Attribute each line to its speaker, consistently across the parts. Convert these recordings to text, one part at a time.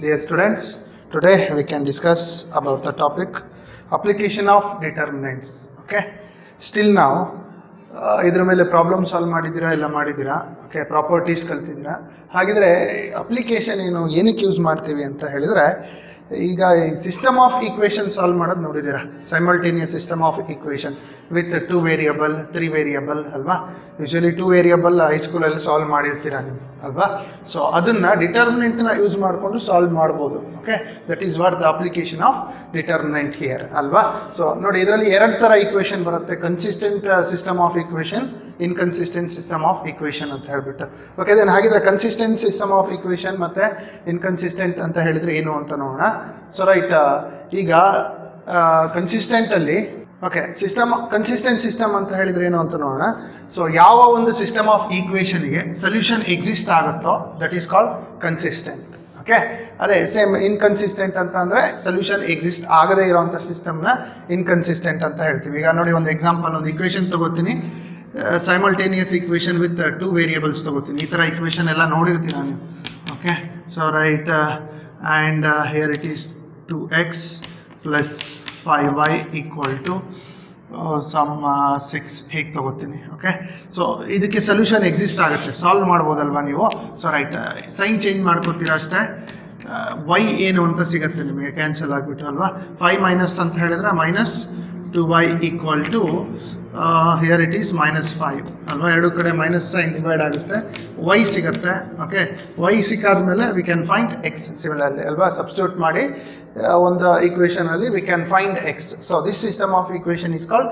Speaker 1: Dear students, today we can discuss about the topic application of determinants. Okay, still now ಇದರ ಮೇಲೆ problem solve ಮಾಡಿದ್ದೀರಾ ಇಲ್ಲ ಮಾಡಿದ್ದೀರಾ? Okay, properties ಕಲ್ತಿದ್ದೀರಾ? ಹಾಗಿದ್ರೆ ಅಪ್ಲಿಕೇಶನ್ ಏನಕ್ಕೆ ಯೂಸ್ ಮಾಡ್ತೀವಿ ಅಂತ ಹೇಳಿದರೆ, ಈಗ ಸಿಸ್ಟಮ್ ಆಫ್ ಈಕ್ವೇಷನ್ ಸಾಲ್ವ್ ಮಾಡೋದು ನೋಡಿದ್ದೀರಾ, simultaneous system of equation with 2 variable 3 variable ಅಲ್ವಾ? ಯೂಶಲಿ 2 ವೇರಿಯಬಲ್ ಹೈಸ್ಕೂಲಲ್ಲಿ ಸಾಲ್ವ್ ಮಾಡಿರ್ತೀರಾ ನೀವು ಅಲ್ವಾ? ಸೊ ಅದನ್ನು ಡಿಟರ್ಮಿನೆಂಟ್ನ ಯೂಸ್ ಮಾಡಿಕೊಂಡು ಸಾಲ್ವ್ ಮಾಡ್ಬೋದು. Okay, that is what the application of determinant here ಅಲ್ವಾ? ಸೊ ನೋಡಿ, ಇದರಲ್ಲಿ 2 ಥರ ಈಕ್ವೇಷನ್ ಬರುತ್ತೆ, consistent system of equation, inconsistent system of equation ಅಂತ ಹೇಳ್ಬಿಟ್ಟು. ಓಕೆ, ದೆನ್ ಹಾಗಿದ್ರೆ ಕನ್ಸಿಸ್ಟೆಂಟ್ ಸಿಸ್ಟಮ್ ಆಫ್ ಈಕ್ವೇಷನ್ ಮತ್ತು ಇನ್ಕನ್ಸಿಸ್ಟೆಂಟ್ ಅಂತ ಹೇಳಿದರೆ ಏನು ಅಂತ ನೋಡೋಣ. ಸೊ ರೈಟ್, ಈಗ ಕನ್ಸಿಸ್ಟೆಂಟಲ್ಲಿ ಓಕೆ ಕನ್ಸಿಸ್ಟೆಂಟ್ ಸಿಸ್ಟಮ್ ಅಂತ ಹೇಳಿದರೆ ಏನು ಅಂತ ನೋಡೋಣ. ಸೊ ಯಾವ ಒಂದು ಸಿಸ್ಟಮ್ ಆಫ್ ಈಕ್ವೇಷನ್ಗೆ ಸೊಲ್ಯೂಷನ್ ಎಕ್ಸಿಸ್ಟ್ ಆಗುತ್ತೋ that is called consistent. Okay, ಅದೇ ಸೇಮ್ ಇನ್ಕನ್ಸಿಸ್ಟೆಂಟ್ ಅಂತ ಅಂದರೆ ಸೊಲ್ಯೂಷನ್ ಎಕ್ಸಿಸ್ಟ್ ಆಗದೇ ಇರೋವಂಥ ಸಿಸ್ಟಮ್ನ ಇನ್ಕನ್ಸಿಸ್ಟೆಂಟ್ ಅಂತ ಹೇಳ್ತೀವಿ. ಈಗ ನೋಡಿ, ಒಂದು ಎಕ್ಸಾಂಪಲ್, ಒಂದು ಈಕ್ವೇಷನ್ ತಗೋತೀನಿ, ಸೈಮಲ್ಟೇನಿಯಸ್ ಈಕ್ವೇಷನ್ ವಿತ್ 2 ವೇರಿಯಬಲ್ಸ್ ತಗೋತೀನಿ. ಈ ಥರ ಈಕ್ವೇಷನ್ ಎಲ್ಲ ನೋಡಿರ್ತೀನಿ ನಾನು. Okay, so right, and here it is 2x plus 5y equal to some 6 ಹೇಗೆ ತಗೋತೀನಿ. ಓಕೆ, ಸೊ ಇದಕ್ಕೆ ಸೊಲ್ಯೂಷನ್ ಎಕ್ಸಿಸ್ಟ್ ಆಗುತ್ತೆ, ಸಾಲ್ವ್ ಮಾಡ್ಬೋದಲ್ವಾ ನೀವು? ಸೊ ರೈಟ್, ಸೈನ್ ಚೇಂಜ್ ಮಾಡ್ಕೋತೀರಾ ಅಷ್ಟೇ, y ಏನು ಅಂತ ಸಿಗುತ್ತೆ ನಿಮಗೆ, ಕ್ಯಾನ್ಸಲ್ ಆಗಿಬಿಟ್ಟು ಅಲ್ವಾ? 5 ಮೈನಸ್ ಅಂತ ಹೇಳಿದ್ರೆ minus 2y equal to here it is -5 ಅಲ್ವಾ? ಎರಡು ಕಡೆ ಮೈನಸ್ ಸೈನ್ ಡಿವೈಡ್ ಆಗುತ್ತೆ, y ಸಿಗುತ್ತೆ. ಓಕೆ, y ಸಿಕ್ಕಾದ್ಮೇಲೆ we can find x similarly ಅಲ್ವಾ? ಸಬ್ಸ್ಟಿಟ್ಯೂಟ್ ಮಾಡಿ ಒಂದು ಈಕ್ವೇಷನಲ್ಲಿ we can find x. So this system of equation is called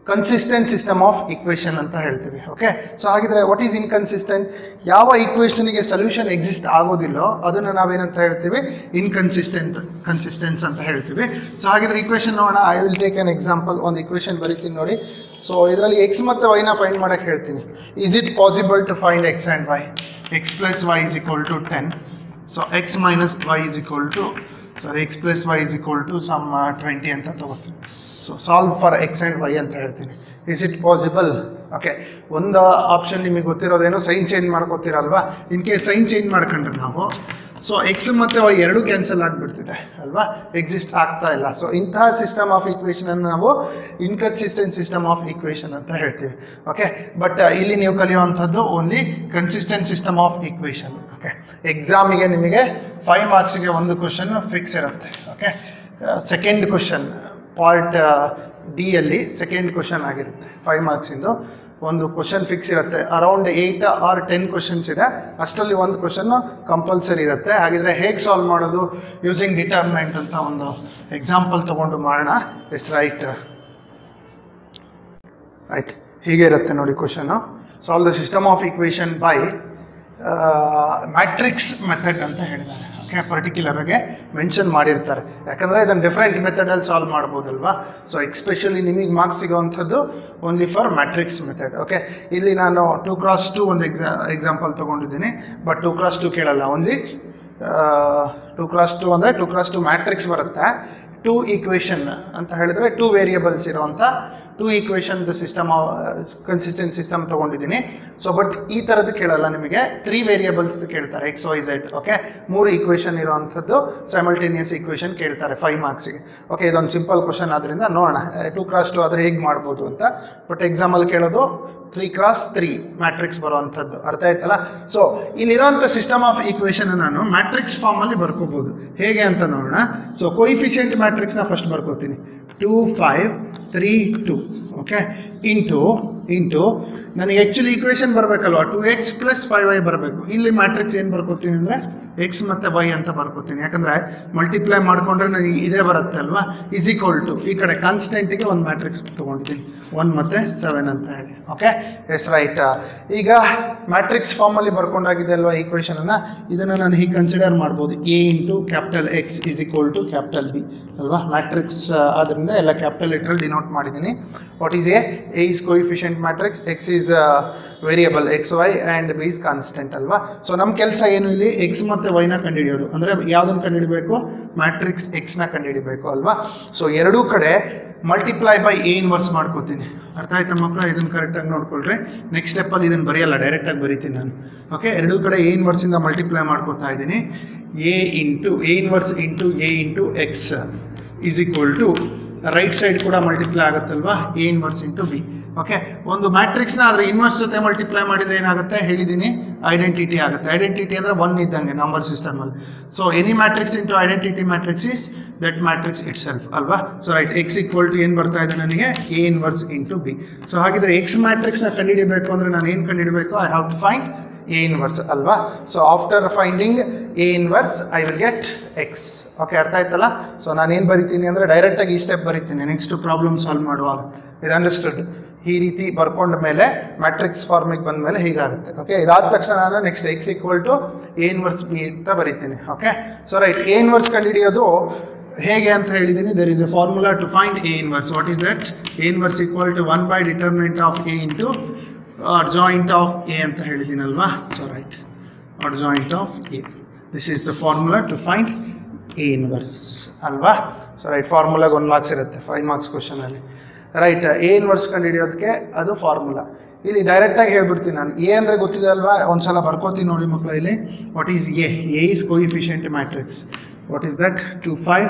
Speaker 1: consistent system of equation ಅಂತ ಹೇಳ್ತೀವಿ. ಓಕೆ, ಸೊ ಹಾಗಿದ್ರೆ ವಾಟ್ ಈಸ್ ಇನ್ಕನ್ಸಿಸ್ಟೆಂಟ್? ಯಾವ ಈಕ್ವೇಷನ್ಗೆ ಸೊಲ್ಯೂಷನ್ ಎಕ್ಸಿಸ್ಟ್ ಆಗೋದಿಲ್ಲೋ ಅದನ್ನು ನಾವೇನಂತ ಹೇಳ್ತೀವಿ? ಕನ್ಸಿಸ್ಟೆನ್ಸ್ ಅಂತ ಹೇಳ್ತೀವಿ. ಸೊ ಹಾಗಿದ್ರೆ ಈಕ್ವೇಷನ್ ನೋಡೋಣ. I will take an example. ಒಂದು ಈಕ್ವೇಷನ್ ಬರೀತೀನಿ ನೋಡಿ. ಸೊ ಇದರಲ್ಲಿ ಎಕ್ಸ್ ಮತ್ತು ವೈನ ಫೈಂಡ್ ಮಾಡೋಕ್ಕೆ ಹೇಳ್ತೀನಿ. Is it possible to find x and y? X plus y is equal to 10. So x minus y is equal to x plus y is equal to some 20 ಅಂತ ತಗೋತೀನಿ. So solve for x and y ಅಂತ ಹೇಳ್ತೀನಿ. Is it possible? Okay, ಒಂದು option ನಿಮಗೆ ಗೊತ್ತಿರೋದೇನೋ sign change ಮಾಡ್ಕೋತೀರಲ್ವಾ? In case sign change ಮಾಡ್ಕೊಂಡ್ರೆ ನಾವು, ಸೊ ಎಕ್ಸ್ ಮತ್ತು ವೈ ಎರಡೂ ಕ್ಯಾನ್ಸಲ್ ಆಗಿಬಿಡ್ತಿದೆ ಅಲ್ವಾ? ಎಕ್ಸಿಸ್ಟ್ ಆಗ್ತಾ ಇಲ್ಲ. ಸೊ ಇಂತಹ ಸಿಸ್ಟಮ್ ಆಫ್ ಈಕ್ವೇಷನನ್ನು ನಾವು ಇನ್ಕನ್ಸಿಸ್ಟೆಂಟ್ ಸಿಸ್ಟಮ್ ಆಫ್ ಈಕ್ವೇಷನ್ ಅಂತ ಹೇಳ್ತೀವಿ. ಓಕೆ, ಬಟ್ ಇಲ್ಲಿ ನೀವು ಕಲಿಯುವಂಥದ್ದು only consistent system of equation. Okay, ಎಕ್ಸಾಮಿಗೆ ನಿಮಗೆ 5 ಮಾರ್ಕ್ಸಿಗೆ ಒಂದು ಕ್ವಶನ್ ಫಿಕ್ಸ್ ಇರುತ್ತೆ. ಓಕೆ, ಸೆಕೆಂಡ್ ಕ್ವಶನ್ ಪಾರ್ಟ್ ಡಿಯಲ್ಲಿ ಸೆಕೆಂಡ್ ಕ್ವಶನ್ ಆಗಿರುತ್ತೆ. 5 ಮಾರ್ಕ್ಸಿಂದು ಒಂದು ಕ್ವಶನ್ ಫಿಕ್ಸ್ ಇರುತ್ತೆ. ಅರೌಂಡ್ 8 or 10 ಕ್ವಶನ್ಸ್ ಇದೆ, ಅಷ್ಟರಲ್ಲಿ ಒಂದು ಕ್ವಶನ್ನು ಕಂಪಲ್ಸರಿ ಇರುತ್ತೆ. ಹಾಗಿದ್ರೆ ಹೇಗೆ ಸಾಲ್ವ್ ಮಾಡೋದು? ಯೂಸಿಂಗ್ ಡಿಟರ್ಮಿನೆಂಟ್ ಅಂತ ಒಂದು ಎಕ್ಸಾಂಪಲ್ ತೊಗೊಂಡು ಮಾಡೋಣ. ಎಸ್ ರೈಟ್, ಹೀಗೆ ಇರುತ್ತೆ ನೋಡಿ question. Solve the system of equation by matrix method ಅಂತ ಹೇಳಿದ್ದಾರೆ. ಓಕೆ, ಪರ್ಟಿಕ್ಯುಲರ್ ಆಗಿ ಮೆನ್ಷನ್ ಮಾಡಿರ್ತಾರೆ, ಯಾಕಂದರೆ ಇದನ್ನು ಡಿಫ್ರೆಂಟ್ ಮೆಥಡಲ್ಲಿ ಸಾಲ್ವ್ ಮಾಡ್ಬೋದಲ್ವಾ? ಸೊ ಎಕ್ಸ್ಪೆಷಲಿ ನಿಮಗೆ ಮಾರ್ಕ್ಸ್ ಸಿಗೋವಂಥದ್ದು only for matrix method. Okay, ಇಲ್ಲಿ ನಾನು 2x2 ಒಂದು ಎಕ್ಸಾಂಪಲ್ ತೊಗೊಂಡಿದ್ದೀನಿ, ಬಟ್ 2x2 ಕೇಳಲ್ಲ. ಓನ್ಲಿ 2x2 ಅಂದರೆ 2x2 ಮ್ಯಾಟ್ರಿಕ್ಸ್ ಬರುತ್ತೆ. 2 ಈಕ್ವೇಷನ್ ಅಂತ ಹೇಳಿದರೆ 2 ವೇರಿಯಬಲ್ಸ್ ಇರೋವಂಥ 2 ಈಕ್ವೇಷನ್ ಸಿಸ್ಟಮ್ ಕನ್ಸಿಸ್ಟೆಂಟ್ ಸಿಸ್ಟಮ್ ತೊಗೊಂಡಿದ್ದೀನಿ. ಸೊ ಬಟ್ ಈ ಥರದ್ದು ಕೇಳಲ್ಲ ನಿಮಗೆ, 3 ವೇರಿಯಬಲ್ಸ್ ಕೇಳ್ತಾರೆ, x y z. Okay, 3 equation ಇರೋವಂಥದ್ದು ಸೈಮಲ್ಟೇನಿಯಸ್ ಈಕ್ವೇಷನ್ ಕೇಳ್ತಾರೆ 5 ಮಾರ್ಕ್ಸಿಗೆ. ಓಕೆ, ಇದೊಂದು ಸಿಂಪಲ್ ಕ್ವಶನ್ ಆದ್ದರಿಂದ ನೋಡೋಣ 2x2 ಆದರೆ ಹೇಗೆ ಮಾಡ್ಬೋದು ಅಂತ. ಬಟ್ ಎಕ್ಸಾಮಲ್ಲಿ ಕೇಳೋದು 3x3 ಮ್ಯಾಟ್ರಿಕ್ಸ್ ಬರುವಂಥದ್ದು. ಅರ್ಥ ಆಯ್ತಲ್ಲ? ಸೊ ಇಲ್ಲಿರೋಂಥ ಸಿಸ್ಟಮ್ ಆಫ್ ಈಕ್ವೇಷನ್ ನಾನು ಮ್ಯಾಟ್ರಿಕ್ಸ್ ಫಾರ್ಮಲ್ಲಿ ಬರ್ಕೋಬೋದು. ಹೇಗೆ ಅಂತ ನೋಡೋಣ. ಸೊ ಕೋಯಿಫಿಷಿಯಂಟ್ ಮ್ಯಾಟ್ರಿಕ್ಸ್ನ ಫಸ್ಟ್ ಬರ್ಕೋತೀನಿ. 2 5 3 2. ಓಕೆ, ಇಂಟು ನನಗೆ ಆ್ಯಕ್ಚುಲಿ ಈಕ್ವೇಷನ್ ಬರಬೇಕಲ್ವ, 2x plus 5y ಬರಬೇಕು. ಇಲ್ಲಿ ಮ್ಯಾಟ್ರಿಕ್ಸ್ ಏನು ಬರ್ಕೋತೀನಿ ಅಂದರೆ ಎಕ್ಸ್ ಮತ್ತು ವೈ ಅಂತ ಬರ್ಕೋತೀನಿ, ಯಾಕಂದರೆ ಮಲ್ಟಿಪ್ಲೈ ಮಾಡಿಕೊಂಡ್ರೆ ನನಗೆ ಇದೇ ಬರುತ್ತೆ ಅಲ್ವಾ? ಈಸ್ ಈಕ್ವಲ್ ಟು ಈ ಕಡೆ ಕಾನ್ಸ್ಟೆಂಟಿಗೆ ಒಂದು ಮ್ಯಾಟ್ರಿಕ್ಸ್ ತೊಗೊಂಡಿದ್ದೀನಿ, 1 ಮತ್ತು 7 ಅಂತ ಹೇಳಿ. Okay, yes right. ಈಗ ಮ್ಯಾಟ್ರಿಕ್ಸ್ ಫಾರ್ಮಲ್ಲಿ ಬರ್ಕೊಂಡಾಗಿದೆ ಅಲ್ವಾ ಈಕ್ವೇಷನನ್ನು, ಇದನ್ನು ನಾನು ಹೀಗೆ ಕನ್ಸಿಡರ್ ಮಾಡ್ಬೋದು. A into capital X is equal to capital B ಅಲ್ವಾ? ಮ್ಯಾಟ್ರಿಕ್ಸ್ ಆದ್ದರಿಂದ ಎಲ್ಲ ಕ್ಯಾಪಿಟಲ್ ಲೆಟ್ರಲ್ಲಿ ಡಿನೋಟ್ ಮಾಡಿದ್ದೀನಿ. What is A? A is coefficient matrix, X is is a variable x y and b is constant ಅಲ್ವಾ. So ನಮ್ಮ ಕೆಲಸ ಏನು ಇಲ್ಲಿ x ಮತ್ತು y ನ ಕಂಡುಹಿಡಿಯೋದು. ಅಂದರೆ ಯಾವುದನ್ನು ಕಂಡುಹಿಡಬೇಕು, ಮ್ಯಾಟ್ರಿಕ್ಸ್ x ನ ಕಂಡುಹಿಡಬೇಕು ಅಲ್ವಾ. ಸೊ ಎರಡೂ ಕಡೆ ಮಲ್ಟಿಪ್ಲೈ ಬೈ ಎ ಇನ್ವರ್ಸ್ ಮಾಡ್ಕೋತೀನಿ. ಅರ್ಥ ಆಯ್ತಾ ಮಕ್ಕಳು? ಇದನ್ನು ಕರೆಕ್ಟಾಗಿ ನೋಡ್ಕೊಳ್ರಿ. ನೆಕ್ಸ್ಟ್ ಸ್ಟೆಪ್ಪಲ್ಲಿ ಇದನ್ನು ಬರೆಯಲ್ಲ, ಡೈರೆಕ್ಟಾಗಿ ಬರೀತೀನಿ ನಾನು. ಓಕೆ, ಎರಡೂ ಕಡೆ ಎ ಇನ್ವರ್ಸಿಂದ ಮಲ್ಟಿಪ್ಲೈ ಮಾಡ್ಕೋತಾ ಇದ್ದೀನಿ. A inverse into A into X is equal to right side ಕೂಡ ಮಲ್ಟಿಪ್ಲೈ ಆಗುತ್ತಲ್ವಾ, A inverse into B. Okay, ಒಂದು ಮ್ಯಾಟ್ರಿಕ್ಸ್ನ ಅದರ ಇನ್ವರ್ಸ್ ಜೊತೆ ಮಲ್ಟಿಪ್ಲೈ ಮಾಡಿದರೆ ಏನಾಗುತ್ತೆ ಹೇಳಿದ್ದೀನಿ, ಐಡೆಂಟಿಟಿ ಆಗುತ್ತೆ. ಐಡೆಂಟಿಟಿ ಅಂದರೆ 1 ಇದ್ದಂಗೆ ನಂಬರ್ ಸಿಸ್ಟಮಲ್ಲಿ. So any matrix into identity matrix is that matrix itself ಅಲ್ವಾ. So right, X equal to ಏನು ಬರ್ತಾ ಇದೆ ನನಗೆ, A inverse into B. So ಹಾಗಿದ್ರೆ ಎಕ್ಸ್ ಮ್ಯಾಟ್ರಿಕ್ಸ್ನ ಕಂಡುಹಿಡಬೇಕು ಅಂದರೆ ನಾನು ಏನು ಕಂಡುಹಿಡಬೇಕು, I have to find A inverse ಅಲ್ವಾ. So after finding A inverse I will get X. Okay, ಅರ್ಥ ಆಯ್ತಲ್ಲ. ಸೊ ನಾನು ಏನು ಬರಿತೀನಿ ಅಂದರೆ ಡೈರೆಕ್ಟಾಗಿ ಈ ಸ್ಟೆಪ್ ಬರಿತೀನಿ ನೆಕ್ಸ್ಟ್ ಪ್ರಾಬ್ಲಮ್ ಸಾಲ್ವ್ ಮಾಡುವಾಗ. ಇದು ಅಂಡರ್ಸ್ಟುಡ್? ಈ ರೀತಿ ಬರ್ಕೊಂಡ ಮೇಲೆ ಮ್ಯಾಟ್ರಿಕ್ಸ್ ಫಾರ್ಮಿಗೆ ಬಂದ ಮೇಲೆ ಹೀಗಾಗುತ್ತೆ. ಓಕೆ, ಇದಾದ ತಕ್ಷಣ ನಾನು next X equal to A inverse B ಅಂತ ಬರಿತೀನಿ. Okay, so right, A inverse ಕಂಡುಹಿಡಿಯೋದು ಹೇಗೆ ಅಂತ ಹೇಳಿದ್ದೀನಿ. There is a formula to find A inverse. What is that? A inverse equal to 1 by determinant of A into adjoint of A ಅಂತ ಹೇಳಿದ್ದೀನಲ್ವಾ. So right, adjoint of A. This is the formula to find A inverse ಅಲ್ವಾ. So right, ಫಾರ್ಮುಲಾಗೆ 1 marks ಇರುತ್ತೆ 5 marks ಕ್ವಶನಲ್ಲಿ. Right, A inverse ಕಂಡುಹಿಡಿಯೋದಕ್ಕೆ ಅದು formula. ಇಲ್ಲಿ ಡೈರೆಕ್ಟಾಗಿ ಹೇಳ್ಬಿಡ್ತೀನಿ ನಾನು. ಎ ಅಂದರೆ ಗೊತ್ತಿದೆ ಅಲ್ವಾ, ಒಂದ್ಸಲ ಬರ್ಕೋತೀನಿ ನೋಡಿ ಮಕ್ಕಳು. ಇಲ್ಲಿ what is A? A is coefficient matrix. What is that? 2 5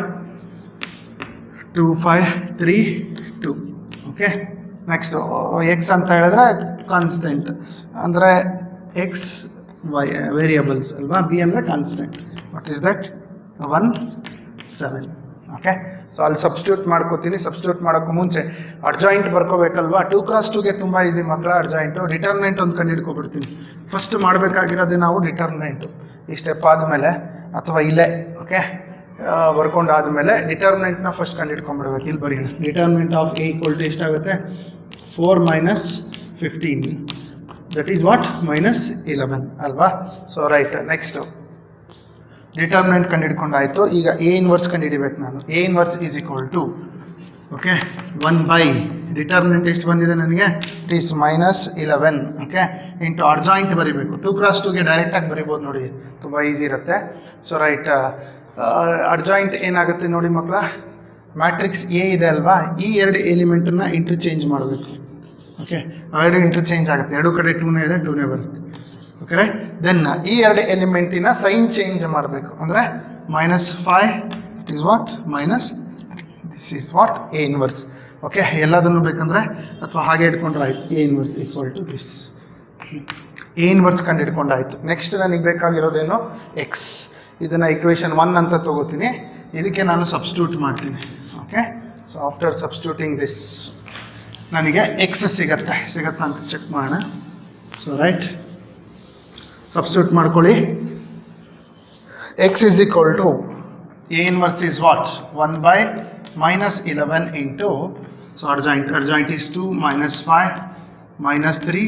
Speaker 1: 2 5 3 2. Okay, next X ಅಂತ ಹೇಳಿದ್ರೆ ಕಾನ್ಸ್ಟೆಂಟ್, ಅಂದರೆ ಎಕ್ಸ್ ವೈ ವೇರಿಯಬಲ್ಸ್ ಅಲ್ವಾ. ಬಿ ಅಂದರೆ constant. What is that? 1 7. Okay, so ಅಲ್ಲಿ ಸಬ್ಸ್ಟಿಟ್ಯೂಟ್ ಮಾಡ್ಕೋತೀನಿ. ಸಬ್ಸ್ಟಿಟ್ಯೂಟ್ ಮಾಡೋಕ್ಕೂ ಮುಂಚೆ ಅಡ್ಜಾಯಿಂಟ್ ಬರ್ಕೋಬೇಕಲ್ವಾ. 2 × 2ಗೆ ತುಂಬ ಈಸಿ ಮಕ್ಕಳ ಅಡ್ಜಾಯಿಂಟು. ಡಿಟರ್ಮಿನೆಂಟ್ ಒಂದು ಕಂಡು ಹಿಡ್ಕೊಬಿಡ್ತೀನಿ. ಫಸ್ಟ್ ಮಾಡಬೇಕಾಗಿರೋದೇ ನಾವು ಡಿಟರ್ಮಿನೆಂಟು. ಈ ಸ್ಟೆಪ್ ಆದಮೇಲೆ ಅಥವಾ ಇಲ್ಲೇ ಓಕೆ ಬರ್ಕೊಂಡಾದಮೇಲೆ ಡಿಟರ್ಮಿನೆಂಟ್ನ ಫಸ್ಟ್ ಕಂಡು ಹಿಡ್ಕೊಂಡ್ಬಿಡ್ಬೇಕು. ಇಲ್ಲಿ ಬರೀ determinant of A equal to ಎಷ್ಟಾಗುತ್ತೆ? 4 - 15. That is what? -11 ಅಲ್ವಾ. ಸೊ ರೈಟ್, ನೆಕ್ಸ್ಟು ಡಿಟರ್ಮಿನೆಂಟ್ ಕಂಡು ಹಿಡ್ಕೊಂಡಾಯಿತು. ಈಗ ಎ ಇನ್ವರ್ಸ್ ಕಂಡು ಹಿಡಿಬೇಕು ನಾನು. A inverse is equal to okay 1 by determinant ಎಷ್ಟು ಬಂದಿದೆ ನನಗೆ? It is -11. Okay, into adjoint ಬರೀಬೇಕು. 2 × 2ಗೆ ಡೈರೆಕ್ಟಾಗಿ ಬರಿಬೋದು ನೋಡಿ, ತುಂಬ ಈಸಿ ಇರುತ್ತೆ. ಸೊ ರೈಟ್, ಅಡ್ಜಾಯಿಂಟ್ ಏನಾಗುತ್ತೆ ನೋಡಿ ಮಕ್ಕಳ, ಮ್ಯಾಟ್ರಿಕ್ಸ್ ಎ ಇದೆ ಅಲ್ವಾ, ಈ 2 ಎಲಿಮೆಂಟನ್ನು ಇಂಟರ್ಚೇಂಜ್ ಮಾಡಬೇಕು. ಓಕೆ, ಎರಡು ಇಂಟರ್ಚೇಂಜ್ ಆಗುತ್ತೆ. ಎರಡೂ ಕಡೆ 2ನೇ ಇದೆ, 2ನೇ ಬರುತ್ತೆ. ಓಕೆ ರೈಟ್, ದೆನ್ ಈ 2 ಎಲಿಮೆಂಟಿನ ಸೈನ್ ಚೇಂಜ್ ಮಾಡಬೇಕು. ಅಂದರೆ -5 it is what this is what A inverse. Okay, ಎಲ್ಲದನ್ನು ಬೇಕಂದರೆ ಅಥವಾ ಹಾಗೆ ಇಟ್ಕೊಂಡ್ರೆ ಆಯಿತು. A inverse equal to this. A inverse ಕಂಡು ಹಿಡ್ಕೊಂಡಾಯಿತು. ನೆಕ್ಸ್ಟ್ ನನಗೆ ಬೇಕಾಗಿರೋದೇನು? ಎಕ್ಸ್. ಇದನ್ನು ಇಕ್ವೇಷನ್ 1 ಅಂತ ತೊಗೋತೀನಿ. ಇದಕ್ಕೆ ನಾನು ಸಬ್ಸ್ಟಿಟ್ಯೂಟ್ ಮಾಡ್ತೀನಿ. Okay, so after substituting this ನನಗೆ ಎಕ್ಸ್ ಸಿಗತ್ತಾ ಅಂತ ಚೆಕ್ ಮಾಡೋಣ. ಸೊ ರೈಟ್, ಸಬ್ಸ್ಟಿಟ್ಯೂಟ್ ಮಾಡ್ಕೊಳ್ಳಿ. X is equal to A inverse is what? 1 by -11 into, so adjoint is 2 -5 -3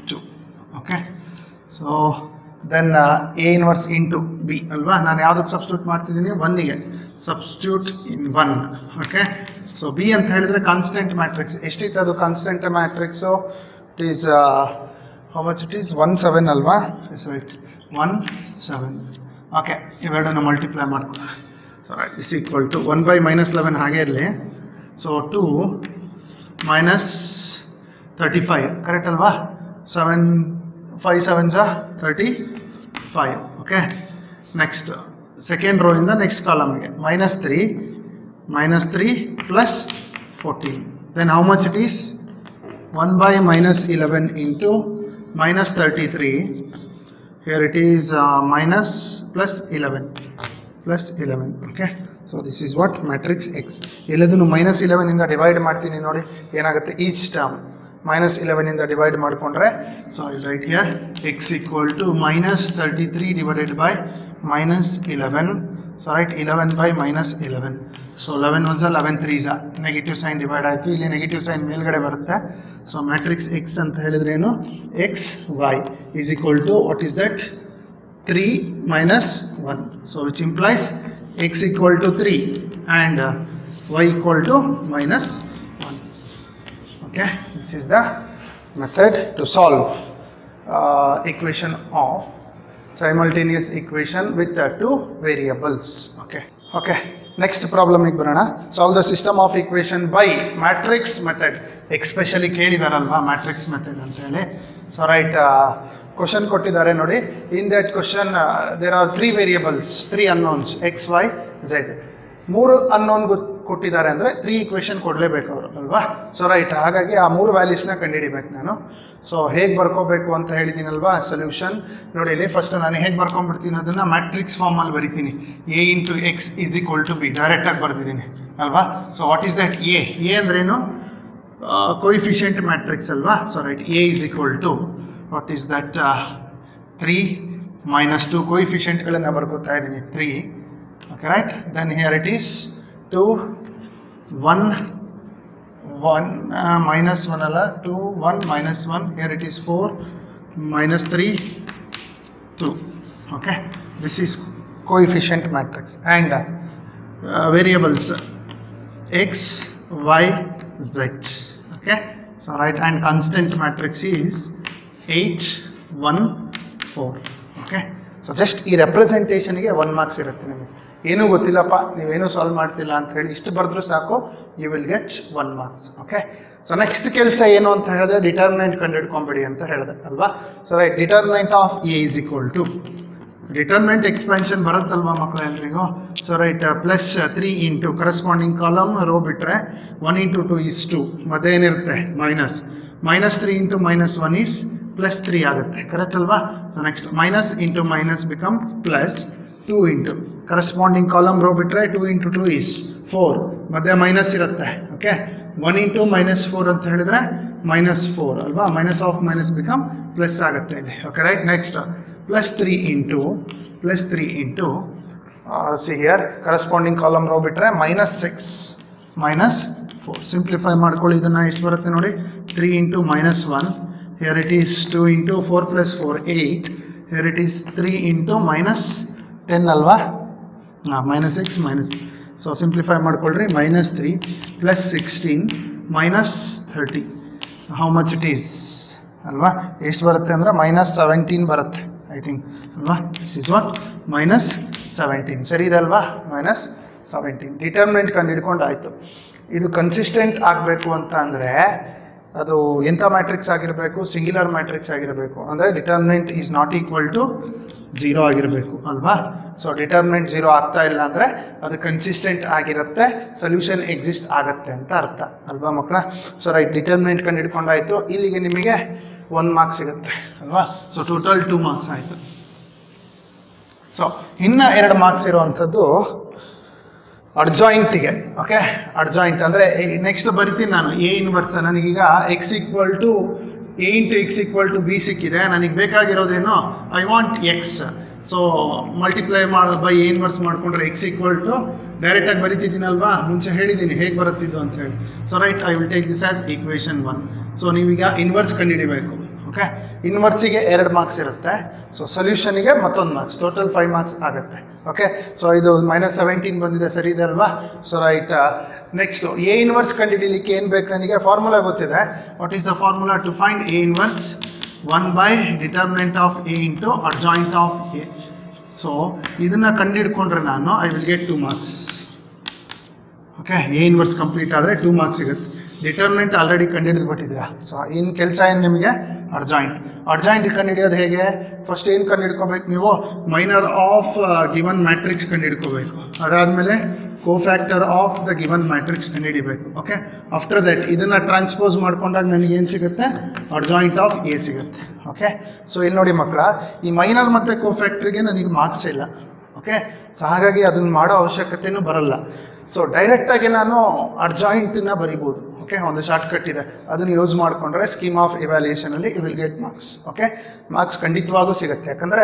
Speaker 1: 2. Okay, so then A inverse into B ಅಲ್ವಾ. ನಾನು ಯಾವುದಕ್ಕೆ substitute ಮಾಡ್ತಿದ್ದೀನಿ? 1ಗೆ substitute in 1. Okay, so B ಅಂತ ಹೇಳಿದರೆ ಕಾನ್ಸ್ಟೆಂಟ್ ಮ್ಯಾಟ್ರಿಕ್ಸ್. ಎಷ್ಟಿತ್ತು ಅದು constant matrix? It is how much? It is 1 7 ಅಲ್ವಾ. Yes right, 1 7. ಓಕೆ, ಇವೆರಡನ್ನು ಮಲ್ಟಿಪ್ಲೈ ಮಾಡ್ಕೊಳ್ಳಿ. So right, is equal to 1 by -11 ಹಾಗೆ ಇರಲಿ. ಸೊ 2 -35 ಕರೆಕ್ಟ್ ಅಲ್ವಾ. 5 7s 35. Okay, next second row ಇಂದ ನೆಕ್ಸ್ಟ್ ಕಾಲಮ್ಗೆ -3 plus 14. Then how much it is? 1 by -11 into -33. Here it is plus 11. Okay, so this is what matrix X. ಎಲ್ಲದನ್ನು -11 ಇಂದ divide ಮಾಡ್ತೀನಿ ನೋಡಿ, ಏನಾಗುತ್ತೆ? ಈಚ್ ಟರ್ಮ್ -11 ಇಂದ ಡಿವೈಡ್ ಮಾಡಿಕೊಂಡ್ರೆ, ಸೊ ಇಲ್ಲಿ right here x equal to -33 divided by -11. So right, 11 by -11. So 11 1s 11 3s, negative sign divide ಆಯಿತು. ಇಲ್ಲಿ ನೆಗೆಟಿವ್ ಸೈನ್ ಮೇಲ್ಗಡೆ ಬರುತ್ತೆ. ಸೊ ಮ್ಯಾಟ್ರಿಕ್ಸ್ ಎಕ್ಸ್ ಅಂತ ಹೇಳಿದ್ರೇನು? X y is equal to what is that? 3 - 1. So which implies x equal to 3 and y equal to -1. Okay, this is the method to solve equation of simultaneous equation with two variables. Okay, next problem ಗೆ ಬರೋಣ. Solve the system of equation by matrix method. Especially ಕೇಳಿದಾರಲ್ವಾ matrix method ಅಂತ ಹೇಳಿ. So right, question ಕೊಟ್ಟಿದ್ದಾರೆ ನೋಡಿ. In that question there are three variables, three unknowns, x, y, z. ಮೂರು unknown ಕೊಟ್ಟಿದ್ದಾರೆ ಅಂದರೆ 3 equation ಕೊಡಲೇಬೇಕು ಅವರು ಅಲ್ವಾ. ಸೊ ರೈಟ್, ಹಾಗಾಗಿ ಆ 3 ವ್ಯಾಲ್ಯೂಸ್ನ ಕಂಡುಹಿಡಿಬೇಕು ನಾನು. ಸೊ ಹೇಗೆ ಬರ್ಕೋಬೇಕು ಅಂತ ಹೇಳಿದ್ದೀನಲ್ವಾ ಸೊಲ್ಯೂಷನ್ ನೋಡಿ. ಇಲ್ಲಿ ಫಸ್ಟ್ ನಾನು ಹೇಗೆ ಬರ್ಕೊಂಡ್ಬಿಡ್ತೀನಿ ಅದನ್ನು ಮ್ಯಾಟ್ರಿಕ್ಸ್ ಫಾರ್ಮಲ್ಲಿ ಬರಿತೀನಿ. a into X is equal to B ಡೈರೆಕ್ಟಾಗಿ ಬರ್ದಿದ್ದೀನಿ ಅಲ್ವಾ. So what is that A ಅಂದ್ರೇನು? ಕೋಯಿಫಿಷಿಯಂಟ್ ಮ್ಯಾಟ್ರಿಕ್ಸ್ ಅಲ್ವಾ. So right, A is equal to what is that 3 - 2 ಕೋಯಿಫಿಷಿಯಂಟ್ಗಳನ್ನು ಬರ್ಕೋತಾ ಇದ್ದೀನಿ 3. Okay, right, then here it is 2 1 1 minus 1 alla 2 1 minus 1, here it is 4 minus 3 2. Okay, this is coefficient matrix. And variables x, y, z. Okay, so right, and constant matrix is 8 1 4. Okay, so just ಈ ರೆಪ್ರೆಸೆಂಟೇಷನ್ಗೆ 1 marks ಇರುತ್ತೆ. ನಿಮಗೆ ಏನೂ ಗೊತ್ತಿಲ್ಲಪ್ಪ, ನೀವೇನೂ solve ಮಾಡ್ತಿಲ್ಲ ಅಂತ ಹೇಳಿ ಇಷ್ಟು ಬರೆದ್ರೂ ಸಾಕು, you will get 1 marks. Okay, so next ಕೆಲಸ ಏನು ಅಂತ ಹೇಳಿದ್ರೆ ಡಿಟರ್ಮಿನೆಂಟ್ ಕಂಡುಹಿಡ್ಕೊಂಬಿಡಿ ಅಂತ ಹೇಳಿದೆ ಅಲ್ವಾ. So right, determinant of A is equal to determinant expansion ಬರುತ್ತಲ್ವಾ ಮಕ್ಕಳ ಎಲ್ರಿಗೂ. So right, plus 3 into corresponding column row ಬಿಟ್ಟರೆ 1 ಇಂಟು 2 ಈಸ್ 2, ಮತ್ತೆ ಏನಿರುತ್ತೆ ಮೈನಸ್ 3 ಇಂಟು -1 ಈಸ್ +3 ಆಗುತ್ತೆ. ಕರೆಕ್ಟ್ ಅಲ್ವಾ. So next minus into minus become plus 2 into corresponding column row ಬಿಟ್ಟರೆ 2 into 2 is 4, ಮಧ್ಯೆ ಮೈನಸ್ ಇರುತ್ತೆ. ಓಕೆ, 1 ಇಂಟು -4 ಅಂತ ಹೇಳಿದ್ರೆ -4 ಅಲ್ವಾ. Minus of minus become plus ಆಗುತ್ತೆ ಇಲ್ಲಿ. Okay right, next plus 3 into C here corresponding column row ಬಿಟ್ಟರೆ -6 -4. Simplify ಮಾಡ್ಕೊಳ್ಳಿ ಇದನ್ನು. ಎಷ್ಟು ಬರುತ್ತೆ ನೋಡಿ, 3 into -1, here it is 2 into 4 plus 4 8, here it is 3 into -10 ಅಲ್ವಾ. -6 ಸೊ ಸಿಂಪ್ಲಿಫೈ ಮಾಡ್ಕೊಳ್ರಿ. -3 plus 16 -30, how much it is ಅಲ್ವಾ. ಎಷ್ಟು ಬರುತ್ತೆ ಅಂದರೆ -17 ಬರುತ್ತೆ ಐ ಥಿಂಕ್ ಅಲ್ವಾ. This is what -17. ಸರಿ ಇದೆ ಅಲ್ವಾ, -17. ಡಿಟರ್ಮಿನೆಂಟ್ ಕಂಡುಹಿಡ್ಕೊಂಡು ಆಯಿತು. ಇದು ಕನ್ಸಿಸ್ಟೆಂಟ್ ಆಗಬೇಕು ಅಂತ ಅಂದರೆ ಅದು ಎಂಥ ಮ್ಯಾಟ್ರಿಕ್ಸ್ ಆಗಿರಬೇಕು? ಸಿಂಗ್ಯುಲರ್ ಮ್ಯಾಟ್ರಿಕ್ಸ್ ಆಗಿರಬೇಕು. ಅಂದರೆ determinant is not equal to 0 ಆಗಿರಬೇಕು ಅಲ್ವಾ. ಸೊ ಡಿಟರ್ಮಿನೆಂಟ್ 0 ಆಗ್ತಾ ಇಲ್ಲ ಅಂದರೆ ಅದು ಕನ್ಸಿಸ್ಟೆಂಟ್ ಆಗಿರುತ್ತೆ, ಸೊಲ್ಯೂಷನ್ ಎಕ್ಸಿಸ್ಟ್ ಆಗುತ್ತೆ ಅಂತ ಅರ್ಥ ಅಲ್ವಾ ಮಕ್ಕಳ. ಸೊ ರೈಟ್, ಡಿಟರ್ಮಿನೆಂಟ್ ಕಂಡುಹಿಡ್ಕೊಂಡಾಯಿತು. ಇಲ್ಲಿಗೆ ನಿಮಗೆ 1 ಮಾರ್ಕ್ಸ್ ಸಿಗುತ್ತೆ ಅಲ್ವಾ. ಸೊ ಟೋಟಲ್ 2 ಮಾರ್ಕ್ಸ್ ಆಯಿತು. ಸೊ ಇನ್ನು 2 ಮಾರ್ಕ್ಸ್ ಇರುವಂಥದ್ದು ಅಡ್ಜಾಯಿಂಟಿಗೆ. ಓಕೆ, ಅಡ್ಜಾಯಿಂಟ್ ಅಂದರೆ ನೆಕ್ಸ್ಟ್ ಬರಿತೀನಿ ನಾನು ಎ ಇನ್ವರ್ಸ್. ನನಗೀಗ X equal to A into X equal to B ಸಿಕ್ಕಿದೆ. ನನಗೆ ಬೇಕಾಗಿರೋದೇನು, I want X. So multiply by A inverse ಮಾಡಿಕೊಂಡ್ರೆ ಎಕ್ಸ್ ಈಕ್ವಲ್ ಟು ಡೈರೆಕ್ಟಾಗಿ ಬರಿತಿದ್ದೀನಲ್ವಾ, ಮುಂಚೆ ಹೇಳಿದ್ದೀನಿ ಹೇಗೆ ಬರುತ್ತಿದ್ದು ಅಂತ ಹೇಳಿ. So right, I will take this as equation 1. So ನೀವೀಗ ಇನ್ವರ್ಸ್ ಕಂಡುಹಿಡಿಬೇಕು. ಓಕೆ, ಇನ್ವರ್ಸಿಗೆ 2 ಮಾರ್ಕ್ಸ್ ಇರುತ್ತೆ. ಸೊ ಸೊಲ್ಯೂಷನಿಗೆ ಮತ್ತೊಂದು ಮಾರ್ಕ್ಸ್, ಟೋಟಲ್ 5 ಮಾರ್ಕ್ಸ್ ಆಗುತ್ತೆ. ಓಕೆ, ಸೊ ಇದು -17 ಬಂದಿದೆ, ಸರಿ ಇದೆ ಅಲ್ವಾ. So right, next A inverse ಕಂಡುಹಿಡಿಲಿಕ್ಕೆ ಏನು ಬೇಕು ನನಗೆ? ಫಾರ್ಮುಲಾ ಗೊತ್ತಿದೆ. What is the formula to find A inverse? 1/determinant of A into adjoint of A. So ಇದನ್ನು ಕಂಡುಹಿಡ್ಕೊಂಡ್ರೆ ನಾನು I will get 2 marks. Okay, A inverse complete ಆದರೆ 2 ಮಾರ್ಕ್ಸ್ ಸಿಗುತ್ತೆ. ಡಿಟರ್ಮಿನೆಂಟ್ ಆಲ್ರೆಡಿ ಕಂಡುಹಿಡಿದು ಬಿಟ್ಟಿದ್ದೀರಾ. ಸೊ ಇನ್ನು ಕೆಲಸ ಏನು ನಿಮಗೆ? ಅಡ್ಜಾಯಿಂಟ್ ಕಂಡುಹಿಡಿಯೋದು ಹೇಗೆ? ಫಸ್ಟ್ ಏನು ಕಂಡುಹಿಡ್ಕೋಬೇಕು ನೀವು? ಮೈನರ್ ಆಫ್ ಗಿವನ್ ಮ್ಯಾಟ್ರಿಕ್ಸ್ ಕಂಡುಹಿಡ್ಕೋಬೇಕು. ಅದಾದಮೇಲೆ cofactor of the given matrix ಕಂಡುಹಿಡಿಬೇಕು. ಓಕೆ, ಆಫ್ಟರ್ ದಟ್ ಇದನ್ನು ಟ್ರಾನ್ಸ್ಪೋಸ್ ಮಾಡ್ಕೊಂಡಾಗ ನನಗೇನು ಸಿಗುತ್ತೆ? ಅಡ್ಜಾಯಿಂಟ್ ಆಫ್ ಎ ಸಿಗುತ್ತೆ. ಓಕೆ, ಸೊ ಇಲ್ಲಿ ನೋಡಿ ಮಕ್ಕಳ, ಈ ಮೈನರ್ ಮತ್ತು ಕೋಫ್ಯಾಕ್ಟ್ರಿಗೆ ನನಗೆ ಮಾರ್ಕ್ಸ್ ಇಲ್ಲ. ಓಕೆ, ಸೊ ಹಾಗಾಗಿ ಅದನ್ನು ಮಾಡೋ ಅವಶ್ಯಕತೆಯೂ ಬರಲ್ಲ. ಸೊ ಡೈರೆಕ್ಟಾಗಿ ನಾನು ಅಡ್ಜಾಯಿಂಟನ್ನ ಬರಿಬೋದು. ಓಕೆ, ಒಂದು ಶಾರ್ಟ್ಕಟ್ ಇದೆ, ಅದನ್ನು ಯೂಸ್ ಮಾಡಿಕೊಂಡ್ರೆ ಸ್ಕೀಮ್ ಆಫ್ ಇವ್ಯಾಲ್ಯೂಯೇಷನಲ್ಲಿ you will get marks. Okay, marks ಖಂಡಿತವಾಗೂ ಸಿಗುತ್ತೆ. ಯಾಕಂದರೆ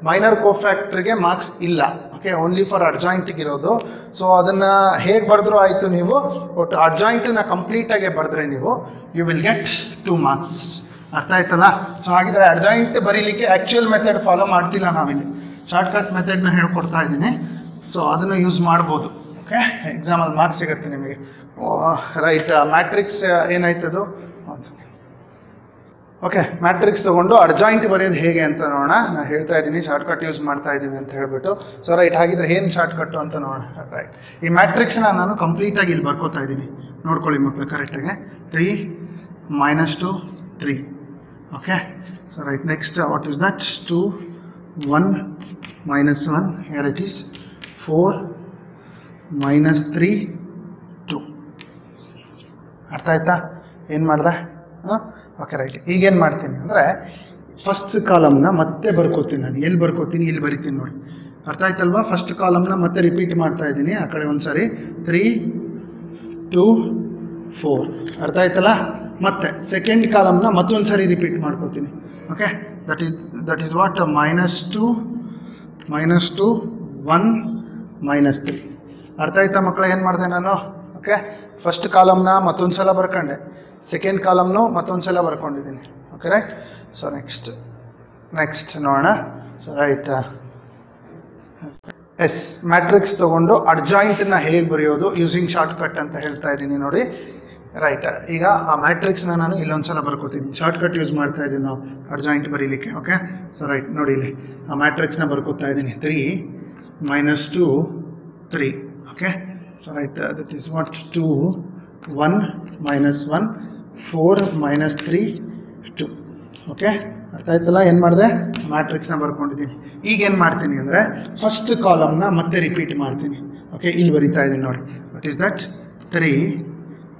Speaker 1: ಮೈನರ್ ಕೋಫ್ಯಾಕ್ಟ್ರಿಗೆ ಮಾರ್ಕ್ಸ್ ಇಲ್ಲ. ಓಕೆ, ಓನ್ಲಿ ಫಾರ್ ಅಡ್ಜಾಯಿಂಟಿಗೆ ಇರೋದು. ಸೊ ಅದನ್ನು ಹೇಗೆ ಬರೆದ್ರೂ ಆಯಿತು. ನೀವು ಒಟ್ಟು ಅಡ್ಜಾಯಿಂಟನ್ನು ಕಂಪ್ಲೀಟಾಗಿ ಬರೆದ್ರೆ ನೀವು ಯು ವಿಲ್ ಗೆಟ್ 2 ಮಾರ್ಕ್ಸ್. ಅರ್ಥ ಆಯ್ತಲ್ಲ. ಸೊ ಹಾಗಿದ್ರೆ ಅಡ್ಜಾಯಿಂಟ್ ಬರೀಲಿಕ್ಕೆ ಆ್ಯಕ್ಚುಯಲ್ ಮೆಥಡ್ ಫಾಲೋ ಮಾಡ್ತಿಲ್ಲ ನಾವಿಲ್ಲಿ, ಶಾರ್ಟ್ಕಟ್ ಮೆಥಡ್ನ ಹೇಳ್ಕೊಡ್ತಾ ಇದ್ದೀನಿ. ಸೊ ಅದನ್ನು ಯೂಸ್ ಮಾಡ್ಬೋದು. ಓಕೆ, ಎಕ್ಸಾಮಲ್ಲಿ ಮಾರ್ಕ್ಸ್ ಸಿಗುತ್ತೆ ನಿಮಗೆ. ರೈಟ್, ಮ್ಯಾಟ್ರಿಕ್ಸ್ ಏನಾಯ್ತದು? ಓಕೆ, ಮ್ಯಾಟ್ರಿಕ್ಸ್ ತೊಗೊಂಡು ಅಡ್ಜಾಯಿಂಟ್ ಬರೆಯೋದು ಹೇಗೆ ಅಂತ ನೋಡೋಣ. ನಾನು ಹೇಳ್ತಾ ಇದ್ದೀನಿ ಶಾರ್ಟ್ಕಟ್ ಯೂಸ್ ಮಾಡ್ತಾ ಇದ್ದೀವಿ ಅಂತ ಹೇಳ್ಬಿಟ್ಟು. ಸೊ ರೈಟ್, ಹಾಗಿದ್ರೆ ಏನು ಶಾರ್ಟ್ಕಟ್ಟು ಅಂತ ನೋಡೋಣ. ರೈಟ್, ಈ ಮ್ಯಾಟ್ರಿಕ್ಸ್ನ ನಾನು ಕಂಪ್ಲೀಟಾಗಿ ಇಲ್ಲಿ ಬರ್ಕೋತಾ ಇದ್ದೀನಿ, ನೋಡ್ಕೊಳ್ಳಿ ಮಕ್ಕಳು ಕರೆಕ್ಟಾಗಿ. 3 -2 3. Okay, so right, next what is that? 2 1 -1, here it is 4 -3 2. ಅರ್ಥ ಆಯ್ತಾ ಏನು ಮಾಡ್ದೆ? ಓಕೆ ರೈಟ್, ಈಗೇನು ಮಾಡ್ತೀನಿ ಅಂದರೆ ಫಸ್ಟ್ ಕಾಲಮ್ನ ಮತ್ತೆ ಬರ್ಕೋತೀನಿ. ನಾನು ಎಲ್ಲಿ ಬರ್ಕೋತೀನಿ? ಇಲ್ಲಿ ಬರಿತೀನಿ ನೋಡಿ. ಅರ್ಥ ಆಯ್ತಲ್ವಾ? ಫಸ್ಟ್ ಕಾಲಮ್ನ ಮತ್ತೆ ರಿಪೀಟ್ ಮಾಡ್ತಾ ಇದ್ದೀನಿ ಆ ಕಡೆ ಒಂದು ಸಾರಿ. 3 2 4. ಅರ್ಥ ಆಯ್ತಲ್ಲ? ಮತ್ತೆ ಸೆಕೆಂಡ್ ಕಾಲಮ್ನ ಮತ್ತೊಂದು ಸಾರಿ ರಿಪೀಟ್ ಮಾಡ್ಕೋತೀನಿ. Okay, that is what? -2 -2 1 -3. ಅರ್ಥ ಆಯ್ತಾ ಮಕ್ಕಳ ಏನು ಮಾಡಿದೆ ನಾನು? ಓಕೆ, ಫಸ್ಟ್ ಕಾಲಮ್ನ ಮತ್ತೊಂದು ಸಲ ಬರ್ಕೊಂಡೆ, ಸೆಕೆಂಡ್ ಕಾಲಮ್ನು ಮತ್ತೊಂದು ಸಲ ಬರ್ಕೊಂಡಿದ್ದೀನಿ. Okay right. ಸೊ ನೆಕ್ಸ್ಟ್ ನೋಡೋಣ. ಸೊ ರೈಟ್, ಎಸ್, ಮ್ಯಾಟ್ರಿಕ್ಸ್ ತೊಗೊಂಡು ಅಡ್ಜಾಯಿಂಟನ್ನ ಹೇಗೆ ಬರೆಯೋದು ಯೂಸಿಂಗ್ ಶಾರ್ಟ್ಕಟ್ ಅಂತ ಹೇಳ್ತಾ ಇದ್ದೀನಿ ನೋಡಿ. ರೈಟ್, ಈಗ ಆ ಮ್ಯಾಟ್ರಿಕ್ಸ್ನ ನಾನು ಇಲ್ಲೊಂದು ಸಲ ಬರ್ಕೋತೀನಿ. ಶಾರ್ಟ್ಕಟ್ ಯೂಸ್ ಮಾಡ್ತಾ ಇದ್ದೀನಿ ನಾವು ಅಡ್ಜಾಯಿಂಟ್ ಬರೀಲಿಕ್ಕೆ. ಓಕೆ, ಸೊ ರೈಟ್, ನೋಡಿ ಇಲ್ಲಿ ಆ ಮ್ಯಾಟ್ರಿಕ್ಸ್ನ ಬರ್ಕೋತಾ ಇದ್ದೀನಿ. 3 -2 3. Okay, so right, that is what? 2 1 -1 4 -3 2. Okay, ಅರ್ಥ ಆಯ್ತಲ್ಲ? ಏನು ಮಾಡಿದೆ? ಮ್ಯಾಟ್ರಿಕ್ಸ್ನ ಬರ್ಕೊಂಡಿದ್ದೀನಿ. ಈಗೇನು ಮಾಡ್ತೀನಿ ಅಂದರೆ ಫಸ್ಟ್ ಕಾಲಮ್ನ ಮತ್ತೆ ರಿಪೀಟ್ ಮಾಡ್ತೀನಿ. ಓಕೆ, ಇಲ್ಲಿ ಬರಿತಾ ಇದ್ದೀನಿ ನೋಡಿ. What is that? 3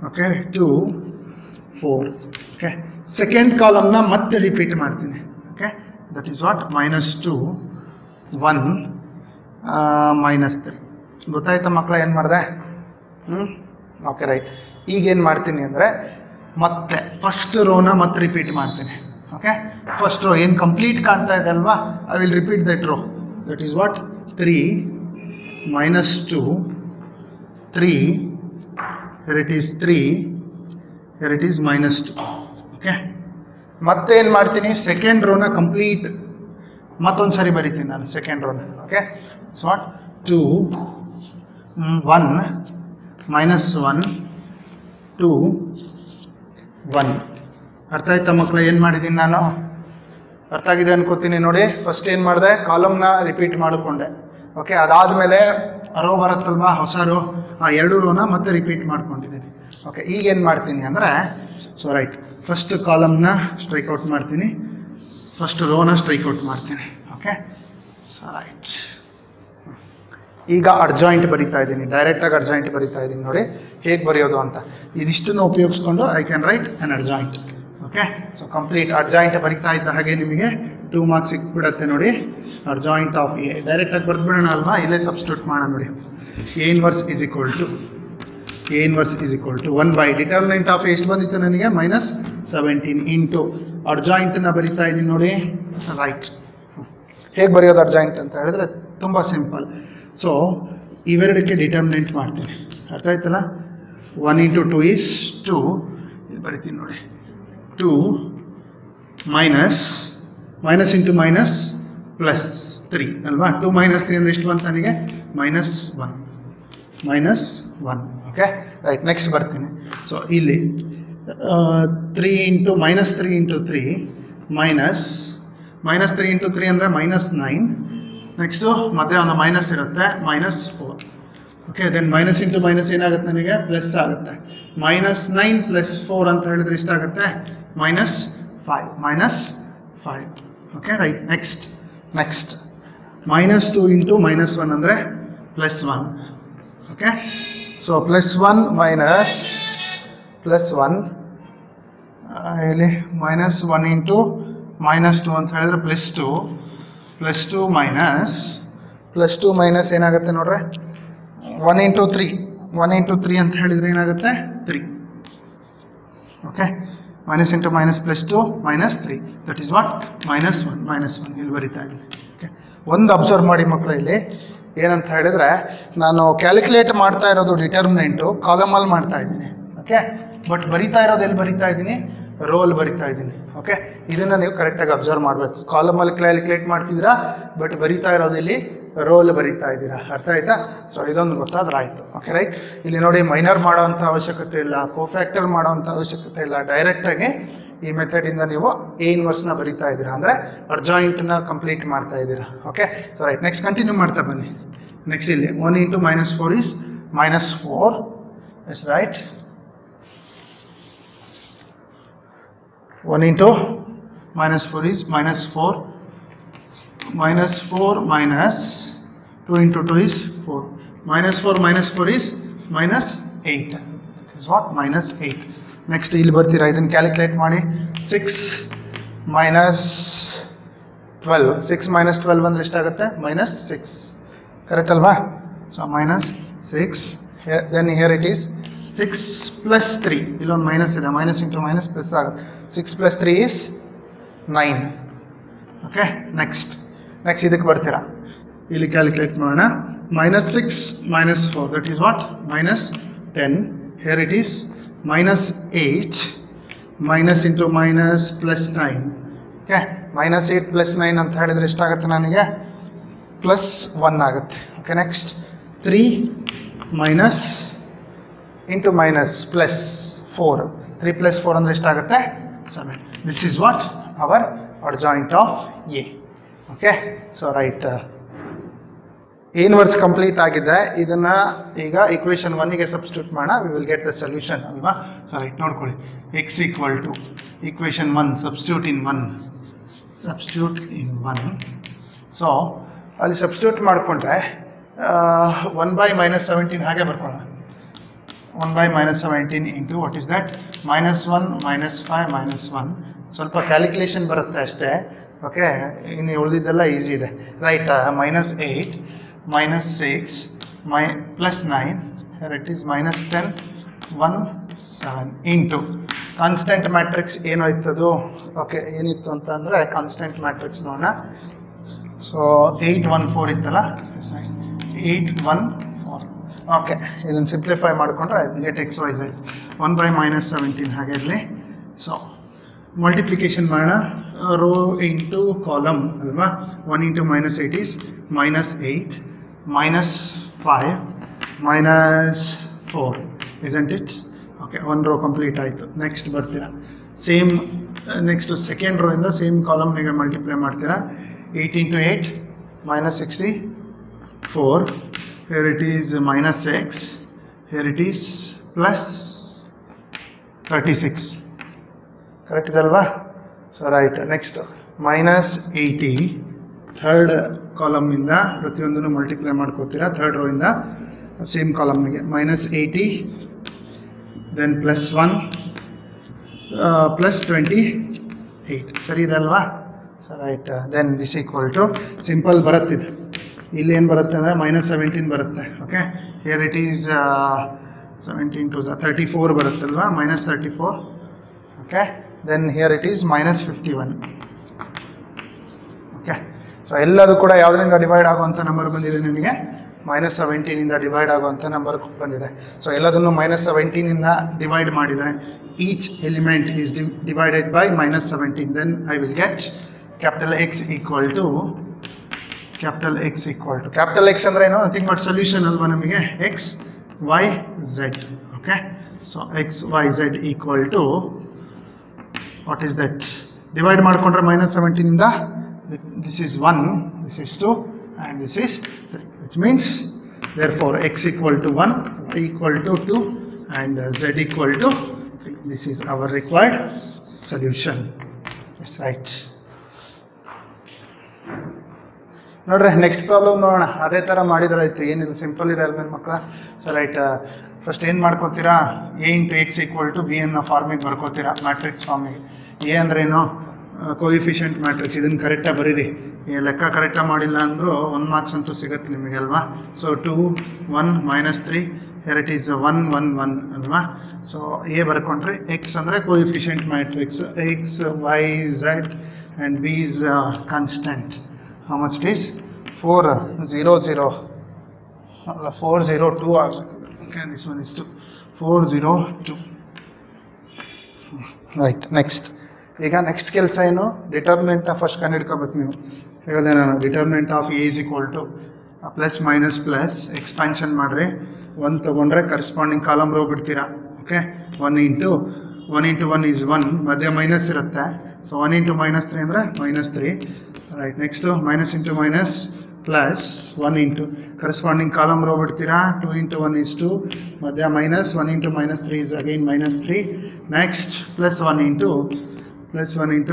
Speaker 1: okay 2 4. Okay, second ಕಾಲಮ್ನ ಮತ್ತೆ ರಿಪೀಟ್ ಮಾಡ್ತೀನಿ. Okay, that is what? -2 1 -3. ಗೊತ್ತಾಯ್ತಾ ಮಕ್ಕಳ ಏನು ಮಾಡಿದೆ? ಓಕೆ ರೈಟ್, ಈಗೇನು ಮಾಡ್ತೀನಿ ಅಂದರೆ ಮತ್ತೆ ಫಸ್ಟ್ ರೋನ ಮತ್ತೆ ರಿಪೀಟ್ ಮಾಡ್ತೀನಿ. ಓಕೆ, ಫಸ್ಟ್ ರೋ ಏನು ಕಂಪ್ಲೀಟ್ ಕಾಣ್ತಾ ಇದೆ ಅಲ್ವಾ? I will repeat that row. That is what? 3 -2 3. here it is 3, here it is -2. Okay, ಮತ್ತೆ ಏನು ಮಾಡ್ತೀನಿ? ಸೆಕೆಂಡ್ ರೋನ ಕಂಪ್ಲೀಟ್ ಮತ್ತೊಂದು ಸಾರಿ ಬರಿತೀನಿ ನಾನು ಸೆಕೆಂಡ್ ರೋನ. Okay, so what? 2 1 -1 2 1. ಅರ್ಥ ಆಯ್ತಾ ಮಕ್ಕಳು ಏನು ಮಾಡಿದ್ದೀನಿ ನಾನು? ಅರ್ಥ ಆಗಿದೆ ಅನ್ಕೋತೀನಿ ನೋಡಿ. ಫಸ್ಟ್ ಏನು ಮಾಡಿದೆ? ಕಾಲಮ್ನ ರಿಪೀಟ್ ಮಾಡಿಕೊಂಡೆ. ಓಕೆ, ಅದಾದಮೇಲೆ ರೋ ಬರುತ್ತಲ್ವಾ, ಹೊಸ ರೋ, ಆ 2 ರೋನ ಮತ್ತೆ ರಿಪೀಟ್ ಮಾಡ್ಕೊಂಡಿದ್ದೀನಿ. ಓಕೆ, ಈಗೇನು ಮಾಡ್ತೀನಿ ಅಂದರೆ, ಸೊ ರೈಟ್, ಫಸ್ಟ್ ಕಾಲಮ್ನ ಸ್ಟ್ರೈಕ್ಔಟ್ ಮಾಡ್ತೀನಿ, ಫಸ್ಟ್ ರೋನ ಸ್ಟ್ರೈಕ್ಔಟ್ ಮಾಡ್ತೀನಿ. ಓಕೆ, ಸೊ ರೈಟ್, ಈಗ ಅಡ್ಜಾಯಿಂಟ್ ಬರಿತಾ ಇದ್ದೀನಿ, ಡೈರೆಕ್ಟಾಗಿ ಅಡ್ಜಾಯಿಂಟ್ ಬರಿತಾ ಇದ್ದೀನಿ ನೋಡಿ ಹೇಗೆ ಬರೆಯೋದು ಅಂತ. ಇದಿಷ್ಟನ್ನು ಉಪಯೋಗಿಸ್ಕೊಂಡು I can write an adjoint. Okay, so complete adjoint ಬರಿತಾ ಇದ್ದ ಹಾಗೆ ನಿಮಗೆ 2 ಮಾರ್ಕ್ಸ್ ಸಿಕ್ಬಿಡುತ್ತೆ ನೋಡಿ. ಅಡ್ಜಾಯಿಂಟ್ ಆಫ್ ಎ ಡೈರೆಕ್ಟಾಗಿ ಬರೆದ್ಬಿಡೋಣ ಅಲ್ವಾ? ಇಲ್ಲೇ ಸಬ್ಸ್ಟಿಟ್ಯೂಟ್ ಮಾಡೋಣ ನೋಡಿ. A inverse is equal to 1 by determinant of ಎಷ್ಟು ಬಂದಿತ್ತು ನನಗೆ? -17 ಇಂಟು ಅಡ್ಜಾಯಿಂಟನ್ನು ಬರಿತಾ ಇದ್ದೀನಿ ನೋಡಿ. ರೈಟ್, ಹೇಗೆ ಬರೆಯೋದು ಅಡ್ಜಾಯಿಂಟ್ ಅಂತ ಹೇಳಿದ್ರೆ ತುಂಬ ಸಿಂಪಲ್. ಸೊ ಇವೆರಡಕ್ಕೆ ಡಿಟರ್ಮಿನೆಂಟ್ ಮಾಡ್ತೀನಿ. ಅರ್ಥ ಆಯ್ತಲ್ಲ? 1 × 2 is 2. ಇಲ್ಲಿ ಬರಿತೀನಿ ನೋಡಿ. 2 ಮೈನಸ್ ಇಂಟು ಮೈನಸ್ +3 ಅಲ್ವಾ? 2 -3 ಅಂದರೆ ಎಷ್ಟು ಬಂತು ನನಗೆ? -1. ಓಕೆ ರೈಟ್, ನೆಕ್ಸ್ಟ್ ಬರ್ತೀನಿ. ಸೊ ಇಲ್ಲಿ 3 × 3 -3 × 3 ಅಂದರೆ -9. ನೆಕ್ಸ್ಟು ಮತ್ತೆ ಒಂದು ಮೈನಸ್ ಇರುತ್ತೆ, -4. Okay, then minus into minus ಏನಾಗುತ್ತೆ ನನಗೆ? ಪ್ಲಸ್ ಆಗುತ್ತೆ. -9 + 4 ಅಂತ ಹೇಳಿದ್ರೆ ಇಷ್ಟಾಗುತ್ತೆ? -5. ಓಕೆ ರೈಟ್, ನೆಕ್ಸ್ಟ್ -2 × -1 ಅಂದರೆ +1. ಓಕೆ, ಸೊ +1 ಇಲ್ಲಿ -1 × -2 ಅಂತ ಹೇಳಿದ್ರೆ +2 ಮೈನಸ್ ಏನಾಗುತ್ತೆ ನೋಡ್ರೆ? 1 × 3 ಅಂತ ಹೇಳಿದರೆ ಏನಾಗುತ್ತೆ? 3. Okay, minus into minus +2 -3. That is what? -1 ಇಲ್ಲಿ ಬರಿತಾ ಇದ್ದೀನಿ. ಓಕೆ, ಒಂದು ಅಬ್ಸರ್ವ್ ಮಾಡಿ ಮಕ್ಕಳು, ಇಲ್ಲಿ ಏನಂತ ಹೇಳಿದರೆ ನಾನು ಕ್ಯಾಲ್ಕುಲೇಟ್ ಮಾಡ್ತಾ ಇರೋದು ಡಿಟರ್ಮಿನೆಂಟು ಕಾಲಮಲ್ಲಿ ಮಾಡ್ತಾ ಇದ್ದೀನಿ. ಓಕೆ, ಬಟ್ ಬರಿತಾ ಇರೋದು ಎಲ್ಲಿ ಬರಿತಾ ಇದ್ದೀನಿ? ರೋಲ್ ಬರಿತಾ ಇದ್ದೀನಿ. ಓಕೆ, ಇದನ್ನು ನೀವು ಕರೆಕ್ಟಾಗಿ ಅಬ್ಸರ್ವ್ ಮಾಡಬೇಕು. ಕಾಲಮಲ್ಲಿ ಕ್ಯಾಲ್ಕುಲೇಟ್ ಮಾಡ್ತಿದ್ದೀರಾ, ಬಟ್ ಬರಿತಾ ಇರೋದು ಇಲ್ಲಿ ರೋಲ್ ಬರಿತಾ ಇದ್ದೀರಾ. ಅರ್ಥ ಆಯ್ತಾ? ಸೊ ಇದೊಂದು ಗೊತ್ತಾದ್ರೆ ಆಯಿತು. ಓಕೆ ರೈಟ್, ಇಲ್ಲಿ ನೋಡಿ ಮೈನರ್ ಮಾಡೋವಂಥ ಅವಶ್ಯಕತೆ ಇಲ್ಲ, ಕೋಫ್ಯಾಕ್ಟರ್ ಮಾಡೋವಂಥ ಅವಶ್ಯಕತೆ ಇಲ್ಲ, ಡೈರೆಕ್ಟಾಗಿ ಈ ಮೆಥಡಿಂದ ನೀವು ಎ ಇನ್ವರ್ಸ್ನ ಬರೀತಾ ಇದ್ದೀರಾ, ಅಂದರೆ ಅಡ್ಜಾಯಿಂಟ್ನ ಕಂಪ್ಲೀಟ್ ಮಾಡ್ತಾ ಇದ್ದೀರಾ. Okay, so right, next continue ಮಾಡ್ತಾ ಬನ್ನಿ. ನೆಕ್ಸ್ಟ್ ಇಲ್ಲಿ 1 × -4 is -4. That's right. 1 × -4 is -4. -4 minus 2 × 2 is 4. -4 minus 4 is -8. This is what? -8. Next ಇಲ್ಲಿ ಬರ್ತೀರಾ, ಇದನ್ನು ಕ್ಯಾಲ್ಕುಲೇಟ್ ಮಾಡಿ. 6 minus 12. 6 minus 12 ಅಂದರೆ ಎಷ್ಟಾಗುತ್ತೆ? -6. ಕರೆಕ್ಟ್ ಅಲ್ವಾ? So -6. Then here it is 6 plus 3. ಇಲ್ಲೊಂದು ಮೈನಸ್ ಇದೆ, ಮೈನಸ್ ಇಂಟು ಮೈನಸ್ ಪ್ಲಸ್ ಆಗುತ್ತೆ. 6 plus 3 is 9. ಓಕೆ, ನೆಕ್ಸ್ಟ್ ಇದಕ್ಕೆ ಬರ್ತೀರಾ, ಇಲ್ಲಿ ಕ್ಯಾಲ್ಕುಲೇಟ್ ಮಾಡೋಣ. -6 minus 4, that is what? -10. Here it is -8 minus into minus plus 9. Okay, -8 plus 9 ಅಂತ ಹೇಳಿದ್ರೆ ಎಷ್ಟಾಗುತ್ತೆ ನನಗೆ? +1 ಆಗುತ್ತೆ. Okay, next 3 minus into minus plus 4. 3 plus 4 ಅಂದರೆ ಎಷ್ಟಾಗುತ್ತೆ? 7. This is what? Our adjoint of A. Okay, so right, inverse complete ಆಗಿದೆ. ಇದನ್ನು ಈಗ ಇಕ್ವೇಷನ್ 1ಗೆ ಸಬ್ಸ್ಟಿಟ್ಯೂಟ್ ಮಾಡೋಣ. We will get the solution ಅಲ್ವಾ? ಸೊ ರೈಟ್, ನೋಡ್ಕೊಳ್ಳಿ. x = equation 1 substitute in 1. So ಅಲ್ಲಿ ಸಬ್ಸ್ಟಿಟ್ಯೂಟ್ ಮಾಡಿಕೊಂಡ್ರೆ 1/-17 ಹಾಗೆ ಬರ್ಕೊಳ್ಳೋಣ. 1/-17 ಇಂಟು ವಾಟ್ ಈಸ್ ದಟ್? -1 -5 -1. ಸ್ವಲ್ಪ ಕ್ಯಾಲ್ಕುಲೇಷನ್ ಬರುತ್ತೆ ಅಷ್ಟೇ. ಓಕೆ, ಇನ್ನು ಉಳಿದಿದ್ದೆಲ್ಲ ಈಸಿ ಇದೆ. Right, -8 -6 +9, here it is -10 1 7 into constant matrix ಏನಾಯ್ತದು? ಓಕೆ, ಏನಿತ್ತು ಅಂತ ಅಂದರೆ ಕಾನ್ಸ್ಟೆಂಟ್ ಮ್ಯಾಟ್ರಿಕ್ಸ್ ನೋಡೋಣ. ಸೊ 814 ಇತ್ತಲ್ಲ, 814. ಓಕೆ, ಇದನ್ನು ಸಿಂಪ್ಲಿಫೈ ಮಾಡಿಕೊಂಡ್ರೆ ಗೆಟ್ XYZ 1/-17 ಹಾಗೆ ಇರಲಿ. ಸೊ ಮಲ್ಟಿಪ್ಲಿಕೇಶನ್ ಮಾಡೋಣ, ರೋ ಇಂಟು ಕಾಲಮ್ ಅಲ್ವಾ? 1 × -8 is -8 -5 -4, isn't it? ಓಕೆ, ಒಂದು ರೋ ಕಂಪ್ಲೀಟ್ ಆಯಿತು. ನೆಕ್ಸ್ಟ್ ಬರ್ತೀರಾ, ಸೇಮ್ ನೆಕ್ಸ್ಟ್ ಸೆಕೆಂಡ್ ರೋ ಇಂದ ಸೇಮ್ ಕಾಲಮ್ನಿಗೆ ಮಲ್ಟಿಪ್ಲೈ ಮಾಡ್ತೀರಾ. 8 × 8 -64. Here it is -6. Here it is +36. Correct ಇದಲ್ವಾ? So right, next -80. ಥರ್ಡ್ ಕಾಲಮ್ನಿಂದ ಪ್ರತಿಯೊಂದನ್ನು ಮಲ್ಟಿಪ್ಲೈ ಮಾಡ್ಕೋತೀರಾ. ಥರ್ಡ್ ರೋ ಇಂದ ಸೇಮ್ ಕಾಲಮ್ನಿಗೆ -80, ದೆನ್ +1 +28. ಸರಿ ಇದಲ್ವಾ? So right, then this equal to simple ಬರುತ್ತಿದೆ. ಇಲ್ಲಿ ಏನು ಬರುತ್ತೆ ಅಂದರೆ -17 ಬರುತ್ತೆ. ಓಕೆ, ಹಿಯರ್ ಇಟ್ ಈಸ್ 17 2 34 ಬರುತ್ತಲ್ವಾ? -34. Okay, then here it is -51. Okay, so ಎಲ್ಲದು ಕೂಡ ಯಾವುದರಿಂದ ಡಿವೈಡ್ ಆಗುವಂಥ ನಂಬರ್ ಬಂದಿದೆ ನಿಮಗೆ? -17ಇಂದ ಡಿವೈಡ್ ಆಗುವಂಥ ನಂಬರ್ ಬಂದಿದೆ. ಸೊ ಎಲ್ಲದನ್ನು -17ಇಂದ ಡಿವೈಡ್ ಮಾಡಿದರೆ each element is divided by -17. Then I will get capital X ಅಂದರೆ ಏನು? ನಥಿಂಗ್ ಬಟ್ ಸೊಲ್ಯೂಷನ್ ಅಲ್ವಾ ನಮಗೆ? X Y Z. Okay, so X Y Z = what is that? Divide ಮಾಡಿಕೊಂಡ್ರೆ -17ಇಂದ this is 1, this is 2 and this is 3, which means therefore X = 1, Y = 2 and Z = 3. This is our required solution. Yes, right. ನೋಡ್ರಿ, next problem ನೋಡೋಣ. ಅದೇ ಥರ ಮಾಡಿದ್ರೆ ಆಯಿತು, ಏನಿಲ್ಲ, simple ಇದೆ ಅಲ್ವೇನು ಮಕ್ಕಳ? ಸೊ ರೈಟ್, ಫಸ್ಟ್ ಏನು ಮಾಡ್ಕೋತೀರಾ? A × X = B ಅನ್ನೋ ಫಾರ್ಮಿಗೆ ಬರ್ಕೋತೀರಾ, ಮ್ಯಾಟ್ರಿಕ್ಸ್ ಫಾರ್ಮಿಗೆ. ಎ ಅಂದ್ರೇನು? Coefficient matrix. ಇದನ್ನು ಕರೆಕ್ಟಾಗಿ ಬರೀರಿ. ಲೆಕ್ಕ ಕರೆಕ್ಟಾಗಿ ಮಾಡಿಲ್ಲ ಅಂದರೂ 1 ಮಾರ್ಕ್ಸ್ ಅಂತೂ ಸಿಗುತ್ತೆ ನಿಮಗೆ ಅಲ್ವಾ? ಸೊ 2 1 -3, here it is 1 1 1 ಅಲ್ವಾ? ಸೊ ಎ ಬರ್ಕೊಂಡ್ರೆ X ಅಂದರೆ coefficient matrix, X Y Z and B is constant. How much it is? 400 402 ಆಗಬೇಕು. Okay, this one is 2 402. Right, next ಈಗ ನೆಕ್ಸ್ಟ್ ಕೆಲಸ ಏನು? ಡಿಟರ್ಮಿನೆಂಟ್ನ ಫಸ್ಟ್ ಕಂಡುಹಿಡ್ಕೋಬೇಕು ನೀವು. ಹೇಳಿದೆ ನಾನು, ಡಿಟರ್ಮಿನೆಂಟ್ ಆಫ್ A = +- ಎಕ್ಸ್ಪ್ಯಾನ್ಷನ್ ಮಾಡಿರಿ. 1 ತೊಗೊಂಡ್ರೆ ಕರೆಸ್ಪಾಂಡಿಂಗ್ ಕಾಲಮ್ ರೋ ಬಿಡ್ತೀರಾ. ಓಕೆ, 1 × 1 into 1 is 1, ಮಧ್ಯ ಮೈನಸ್ ಇರುತ್ತೆ. ಸೊ 1 into -3 ಅಂದರೆ -3. Right, next minus into minus plus 1 into corresponding column row ಬಿಡ್ತೀರಾ. 2 into 1 is 2, ಮಧ್ಯ minus. 1 into -3 is again -3. Next plus 1 into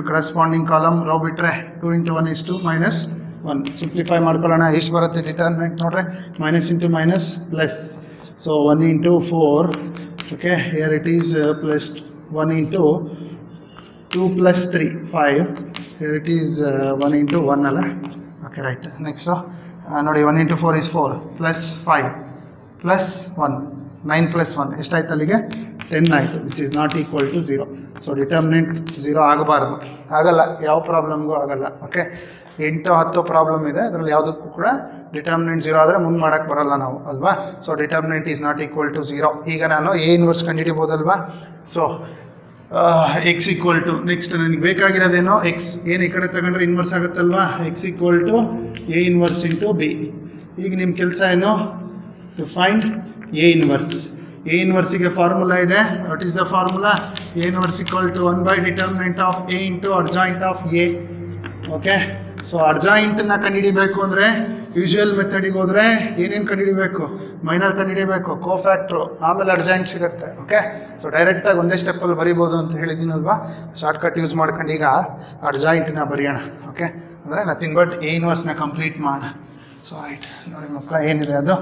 Speaker 1: corresponding column row ಬಿಟ್ಟರೆ 2 into 1 is 2 -1. Simplify ಮಾಡ್ಕೊಳ್ಳೋಣ. ಎಷ್ಟು ಬರುತ್ತೆ determinant ನೋಡ್ರೆ, minus into minus plus. So 1 into 4, okay, here it is plus 1 into 2 plus 3, 5. Here it is 1 into 1 ಅಲ್ಲ. Okay right. Next ನೋಡಿ, 1 into 4 is 4 plus 5 plus 1, 9 plus 1 ಎಷ್ಟಾಯ್ತು ಅಲ್ಲಿಗೆ? 10 ಆಯಿತು, which is not equal to 0. So determinant 0 ಆಗಬಾರ್ದು, ಆಗಲ್ಲ, ಯಾವ ಪ್ರಾಬ್ಲಮ್ಗೂ ಆಗಲ್ಲ. Okay, 8 10 problem ಇದೆ, ಅದರಲ್ಲಿ ಯಾವುದಕ್ಕೂ ಕೂಡ ಡಿಟರ್ಮಿನೆಂಟ್ 0 ಆದರೆ ಮುಂದೆ ಮಾಡೋಕ್ಕೆ ಬರಲ್ಲ ನಾವು, ಅಲ್ವಾ? So determinant is not equal to 0. ಈಗ ನಾನು ಎ ಇನ್ವರ್ಸ್ ಕಂಡುಹಿಡಿಬೋದಲ್ವಾ? So X equal to, next ನನಗೆ ಬೇಕಾಗಿರೋದೇನೋ ಎಕ್ಸ್, ಏನು ಈ ಕಡೆ ತಗೊಂಡ್ರೆ ಇನ್ವರ್ಸ್ ಆಗುತ್ತಲ್ವಾ? X equal to A inverse into B. ಈಗ ನಿಮ್ಮ ಕೆಲಸ ಏನು? To find A inverse. A ಇನ್ವರ್ಸಿಗೆ ಫಾರ್ಮುಲಾ ಇದೆ. What is the formula? A inverse equal to 1 by determinant of A into adjoint of A. Okay, so ಅಡ್ಜಾಯಿಂಟನ್ನು ಕಂಡುಹಿಡಿಬೇಕು ಅಂದರೆ usual ಮೆಥಡಿಗೆ ಹೋದರೆ ಏನೇನು ಕಂಡುಹಿಡಿಬೇಕು? ಮೈನರ್ ಕಂಡುಹಿಡಿಬೇಕು, ಕೋಫ್ಯಾಕ್ಟ್ರು, ಆಮೇಲೆ ಅಡ್ಜಾಯಿಂಟ್ ಸಿಗುತ್ತೆ. ಓಕೆ, ಸೊ ಡೈರೆಕ್ಟಾಗಿ ಒಂದೇ ಸ್ಟೆಪ್ಪಲ್ಲಿ ಬರಿಬೋದು ಅಂತ ಹೇಳಿದ್ದೀನಲ್ವಾ? ಶಾರ್ಟ್ಕಟ್ ಯೂಸ್ ಮಾಡ್ಕೊಂಡು ಈಗ ಅಡ್ಜಾಯಿಂಟನ್ನ ಬರೆಯೋಣ. ಓಕೆ, ಅಂದರೆ ನಥಿಂಗ್ ಬಟ್ ಎ ಇನ್ವರ್ಸ್ನ ಕಂಪ್ಲೀಟ್ ಮಾಡೋಣ. ಸೊ ರೈಟ್, ನೋಡಿ ಮಕ್ಕಳ, ಏನಿದೆ ಅದು?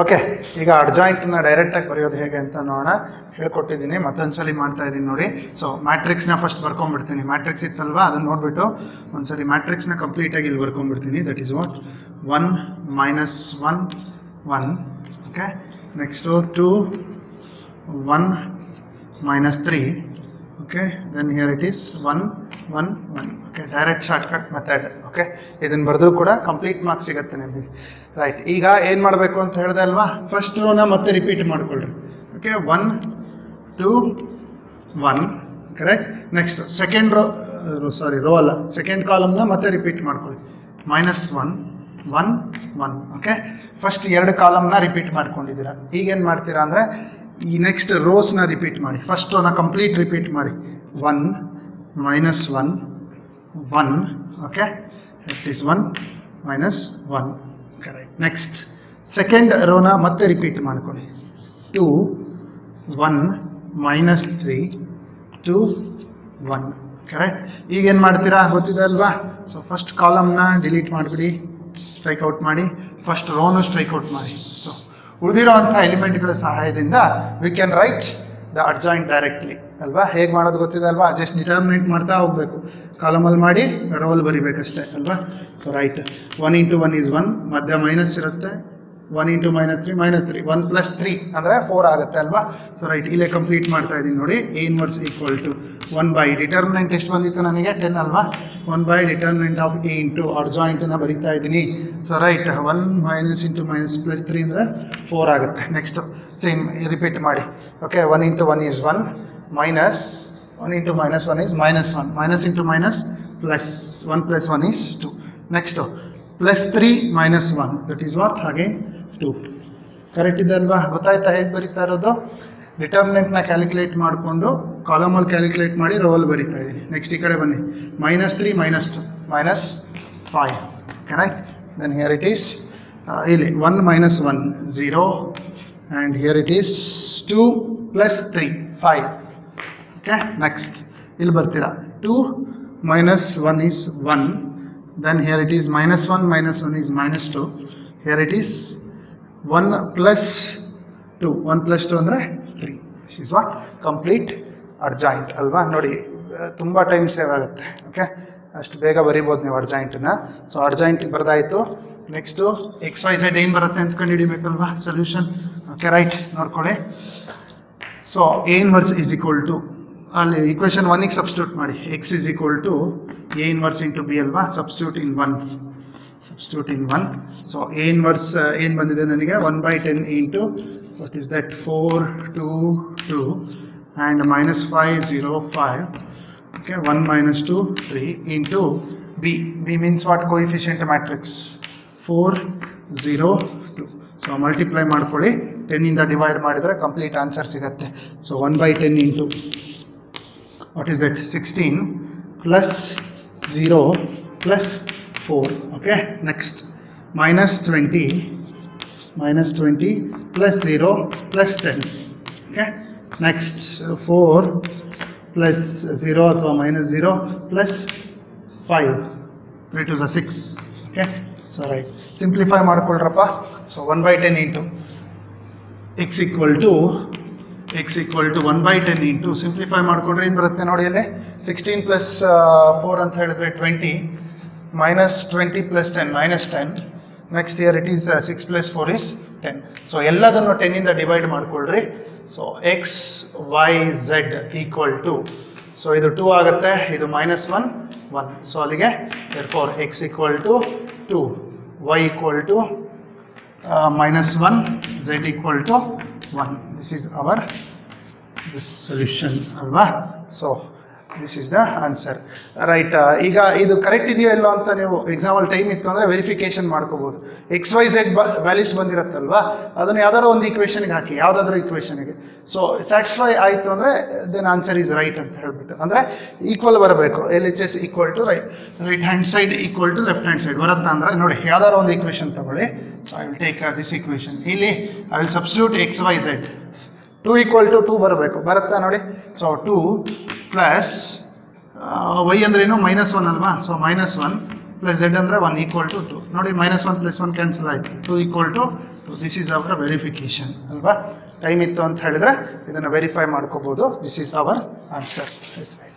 Speaker 1: ಓಕೆ, ಈಗ ಅಡ್ಜಾಯಿಂಟನ್ನ ಡೈರೆಕ್ಟಾಗಿ ಬರೆಯೋದು ಹೇಗೆ ಅಂತ ನೋಡೋಣ. ಹೇಳ್ಕೊಟ್ಟಿದ್ದೀನಿ, ಮತ್ತೊಂದ್ಸಲಿ ಮಾಡ್ತಾ ಇದ್ದೀನಿ ನೋಡಿ. ಸೊ ಮ್ಯಾಟ್ರಿಕ್ಸ್ನ ಫಸ್ಟ್ ಬರ್ಕೊಂಡ್ಬಿಡ್ತೀನಿ. ಮ್ಯಾಟ್ರಿಕ್ಸ್ ಇತ್ತಲ್ವಾ, ಅದನ್ನು ನೋಡಿಬಿಟ್ಟು ಒಂದ್ಸರಿ ಮ್ಯಾಟ್ರಿಕ್ಸ್ನ ಕಂಪ್ಲೀಟಾಗಿ ಇಲ್ಲಿ ಬರ್ಕೊಂಡ್ಬಿಡ್ತೀನಿ. That is what 1 -1 1. Okay, next 2 1 -3. Okay, then here it is 1 1 1. Okay, direct shortcut method. Okay, ಇದನ್ನು ಬರೆದ್ರೂ ಕೂಡ ಕಂಪ್ಲೀಟ್ ಮಾರ್ಕ್ಸ್ ಸಿಗುತ್ತೆ ನಿಮಗೆ. ರೈಟ್, ಈಗ ಏನು ಮಾಡಬೇಕು ಅಂತ ಹೇಳಿದೆ ಅಲ್ವಾ? ಫಸ್ಟ್ ರೋನ ಮತ್ತೆ ರಿಪೀಟ್ ಮಾಡ್ಕೊಳ್ರಿ. Okay, 1 2 1, correct. Next second rho ಅಲ್ಲ, ಸೆಕೆಂಡ್ ಕಾಲಮ್ನ ಮತ್ತೆ ರಿಪೀಟ್ ಮಾಡ್ಕೊಳ್ಳಿ. -1 1 1. ಓಕೆ, ಫಸ್ಟ್ 2 ಕಾಲಮ್ನ ರಿಪೀಟ್ ಮಾಡ್ಕೊಂಡಿದ್ದೀರಾ. ಈಗೇನು ಮಾಡ್ತೀರಾ ಅಂದರೆ ಈ ನೆಕ್ಸ್ಟ್ ರೋಸ್ನ ರಿಪೀಟ್ ಮಾಡಿ. ಫಸ್ಟ್ ರೋನ ಕಂಪ್ಲೀಟ್ ರಿಪೀಟ್ ಮಾಡಿ. 1 -1 1. Okay, it is 1 -1. Correct. Next second ರೋನ ಮತ್ತೆ ರಿಪೀಟ್ ಮಾಡ್ಕೊಳ್ಳಿ. 2 1 -3 2 1. ಕರೆಕ್ಟ್. ಈಗೇನು ಮಾಡ್ತೀರಾ ಗೊತ್ತಿದೆ ಅಲ್ವಾ? ಸೊ ಫಸ್ಟ್ ಕಾಲಮ್ನ ಡಿಲೀಟ್ ಮಾಡಿಬಿಡಿ, ಸ್ಟ್ರೈಕ್ಔಟ್ ಮಾಡಿ. ಫಸ್ಟ್ ರೋನು ಸ್ಟ್ರೈಕ್ಔಟ್ ಮಾಡಿ. ಸೊ ಉಳಿದಿರೋ ಅಂಥ ಎಲಿಮೆಂಟ್ಗಳ ಸಹಾಯದಿಂದ we can write the adjoint directly, ಅಲ್ವಾ? ಹೇಗೆ ಮಾಡೋದು ಗೊತ್ತಿದೆ ಅಲ್ವಾ? ಜಸ್ಟ್ ಡಿಟರ್ಮಿನೆಂಟ್ ಮಾಡ್ತಾ ಹೋಗಬೇಕು. ಕಾಲಮಲ್ಲಿ ಮಾಡಿ ರೋಲ್ ಬರಿಬೇಕಷ್ಟೇ, ಅಲ್ವಾ? ಸೊ ರೈಟ್, 1 into 1 is 1, ಮಧ್ಯ ಮೈನಸ್ ಇರುತ್ತೆ. 1 into -3 -3, 1 plus 3 ಅಂದರೆ 4 ಆಗುತ್ತೆ, ಅಲ್ವಾ? ಸೊ ರೈಟ್, ಇಲ್ಲೇ ಕಂಪ್ಲೀಟ್ ಮಾಡ್ತಾ ಇದ್ದೀನಿ ನೋಡಿ. A inverse equal to 1 by determinant ಎಷ್ಟು ಬಂದಿತ್ತು ನನಗೆ? 10 ಅಲ್ವಾ? 1 by determinant of A into ಅಡ್ಜಾಯಿಂಟನ್ನು ಬರಿತಾ ಇದ್ದೀನಿ. ಸೊ ರೈಟ್, 1 - into -+3 ಅಂದರೆ 4 ಆಗುತ್ತೆ. ನೆಕ್ಸ್ಟ್ ಸೇಮ್ ರಿಪೀಟ್ ಮಾಡಿ. Okay, 1 into 1 is 1 minus 1 into -1 is -1, minus into minus plus 1 plus 1 is 2. Next +3 - 1, that is what? Again 2. Correct ಇದೆ ಅಲ್ವಾ? ಗೊತ್ತಾಯ್ತಾ ಹೇಗೆ ಬರೀತಾ ಇರೋದು? ಡಿಟರ್ಮಿನೆಂಟ್ನ ಕ್ಯಾಲ್ಕುಲೇಟ್ ಮಾಡಿಕೊಂಡು ಕಾಲಮಲ್ಲಿ ಕ್ಯಾಲ್ಕುಲೇಟ್ ಮಾಡಿ ರೋಲ್ ಬರೀತಾ ಇದ್ದೀನಿ. ನೆಕ್ಸ್ಟ್ ಈ ಕಡೆ ಬನ್ನಿ. -3 -2 -5. Correct. Then here it is ಇಲ್ಲಿ 1 - 1 0, and here it is 2 + 3 5. Okay, next ಇಲ್ಲಿ ಬರ್ತೀರಾ. 2 - 1 is 1. Then here it is -1 - 1 is -2. Here it is 1 + 2. 1 + 2 ಅಂದರೆ 3. This is what? Complete adjoint ಅಲ್ವಾ? ನೋಡಿ, ತುಂಬ ಟೈಮ್ ಸೇವ್ ಆಗುತ್ತೆ. ಓಕೆ, ಅಷ್ಟು ಬೇಗ ಬರಿಬೋದು ನೀವು ಅಡ್ಜಾಯಿಂಟನ್ನ. ಸೊ ಅಡ್ಜಾಯಿಂಟ್ ಬರೆದಾಯಿತು. ನೆಕ್ಸ್ಟು XYZ ಏನು ಬರುತ್ತೆ ಅಂತ ಕಂಡುಹಿಡಿಬೇಕಲ್ವಾ ಸೊಲ್ಯೂಷನ್. ಓಕೆ, ರೈಟ್, ನೋಡ್ಕೊಳ್ಳಿ. So A inverse is equal to, ಅಲ್ಲಿ ಈಕ್ವೇಷನ್ 1ಗೆ ಸಬ್ಸ್ಟಿಟ್ಯೂಟ್ ಮಾಡಿ. x is equal to a inverse into b ಅಲ್ವಾ? Substitute in 1. So A inverse ಏನು ಬಂದಿದೆ ನನಗೆ? 1/10 into what is that? 4 2 2 and -5 0 5. Okay, 1 - 2 3 into B means what? Coefficient matrix 4 0 2. So multiply ಮಾಡ್ಕೊಳ್ಳಿ, 10 ಇಂದ divide ಮಾಡಿದರೆ ಕಂಪ್ಲೀಟ್ ಆನ್ಸರ್ ಸಿಗುತ್ತೆ. So 1/10 into what is that 16 plus 0 plus 4. Okay, next -20 plus 0 plus 10. Okay, next 4 plus 0 ಅಥವಾ -0 plus 5, 3 2 6. Okay, so right, simplify ಮಾಡ್ಕೊಳ್ರಪ್ಪ. So 1/10 into x equal to 1/10 into simplify ಮಾಡಿಕೊಂಡ್ರೆ ಏನು ಬರುತ್ತೆ ನೋಡಿ, ಅಲ್ಲಿ 16 ಪ್ಲಸ್ 4 ಅಂತ ಹೇಳಿದ್ರೆ 20, -20 plus 10 -10. Next here it is 6 plus 4 is 10. So ಎಲ್ಲದನ್ನು 10 ಇಂದ ಡಿವೈಡ್ ಮಾಡ್ಕೊಳ್ರಿ. So x y z equal to, so ಇದು 2 ಆಗುತ್ತೆ, ಇದು -1 1. ಸೊ ಅಲ್ಲಿಗೆ therefore x equal to 2, y equal to -1, z equal to 1. This is our solution ಅಲ್ವಾ? So this is the answer, right. ಈಗ ಇದು ಕರೆಕ್ಟ್ ಇದೆಯೋ ಇಲ್ಲೋ ಅಂತ ನೀವು ಎಕ್ಸಾಮಲ್ಲಿ ಟೈಮ್ ಇತ್ತು ಅಂದರೆ ವೆರಿಫಿಕೇಶನ್ ಮಾಡ್ಕೋಬೋದು. XYZ ವ್ಯಾಲ್ಯೂಸ್ ಬಂದಿರುತ್ತಲ್ವಾ, ಅದನ್ನು ಯಾವ್ದಾದ್ರು ಒಂದು ಈಕ್ವೇಷನ್ಗೆ ಹಾಕಿ, ಯಾವುದಾದ್ರೂ ಈಕ್ವೇಷನ್ಗೆ. ಸೊ ಸ್ಯಾಟಿಸ್ಫೈ ಆಯಿತು ಅಂದರೆ ದೆನ್ ಆನ್ಸರ್ ಈಸ್ ರೈಟ್ ಅಂತ ಹೇಳ್ಬಿಟ್ಟು, ಅಂದರೆ ಈಕ್ವಲ್ ಬರಬೇಕು. LHS equal to right hand side equal to left hand side ಬರುತ್ತಾ ಅಂದರೆ ನೋಡಿ, ಯಾವ್ದಾದ್ರು ಒಂದು ಈಕ್ವೇಷನ್ ತಗೊಳ್ಳಿ. So I will take this equation. ಇಲ್ಲಿ I will substitute XYZ. 2 equal to 2 ಬರಬೇಕು, ಬರುತ್ತಾ ನೋಡಿ. ಸೊ 2 ಪ್ಲಸ್ y ಅಂದ್ರೇನು -1 ಅಲ್ವಾ? ಸೊ -1 ಪ್ಲಸ್ z ಅಂದರೆ 1 ಈಕ್ವಲ್ ಟು 2. ನೋಡಿ, -1 ಪ್ಲಸ್ 1 ಕ್ಯಾನ್ಸಲ್ ಆಯಿತು, 2 equal to 2. This is our verification ಅಲ್ವಾ? ಟೈಮ್ ಇತ್ತು ಅಂತ ಹೇಳಿದ್ರೆ ಇದನ್ನು ವೆರಿಫೈ ಮಾಡ್ಕೋಬೋದು. This is our answer. Yes right.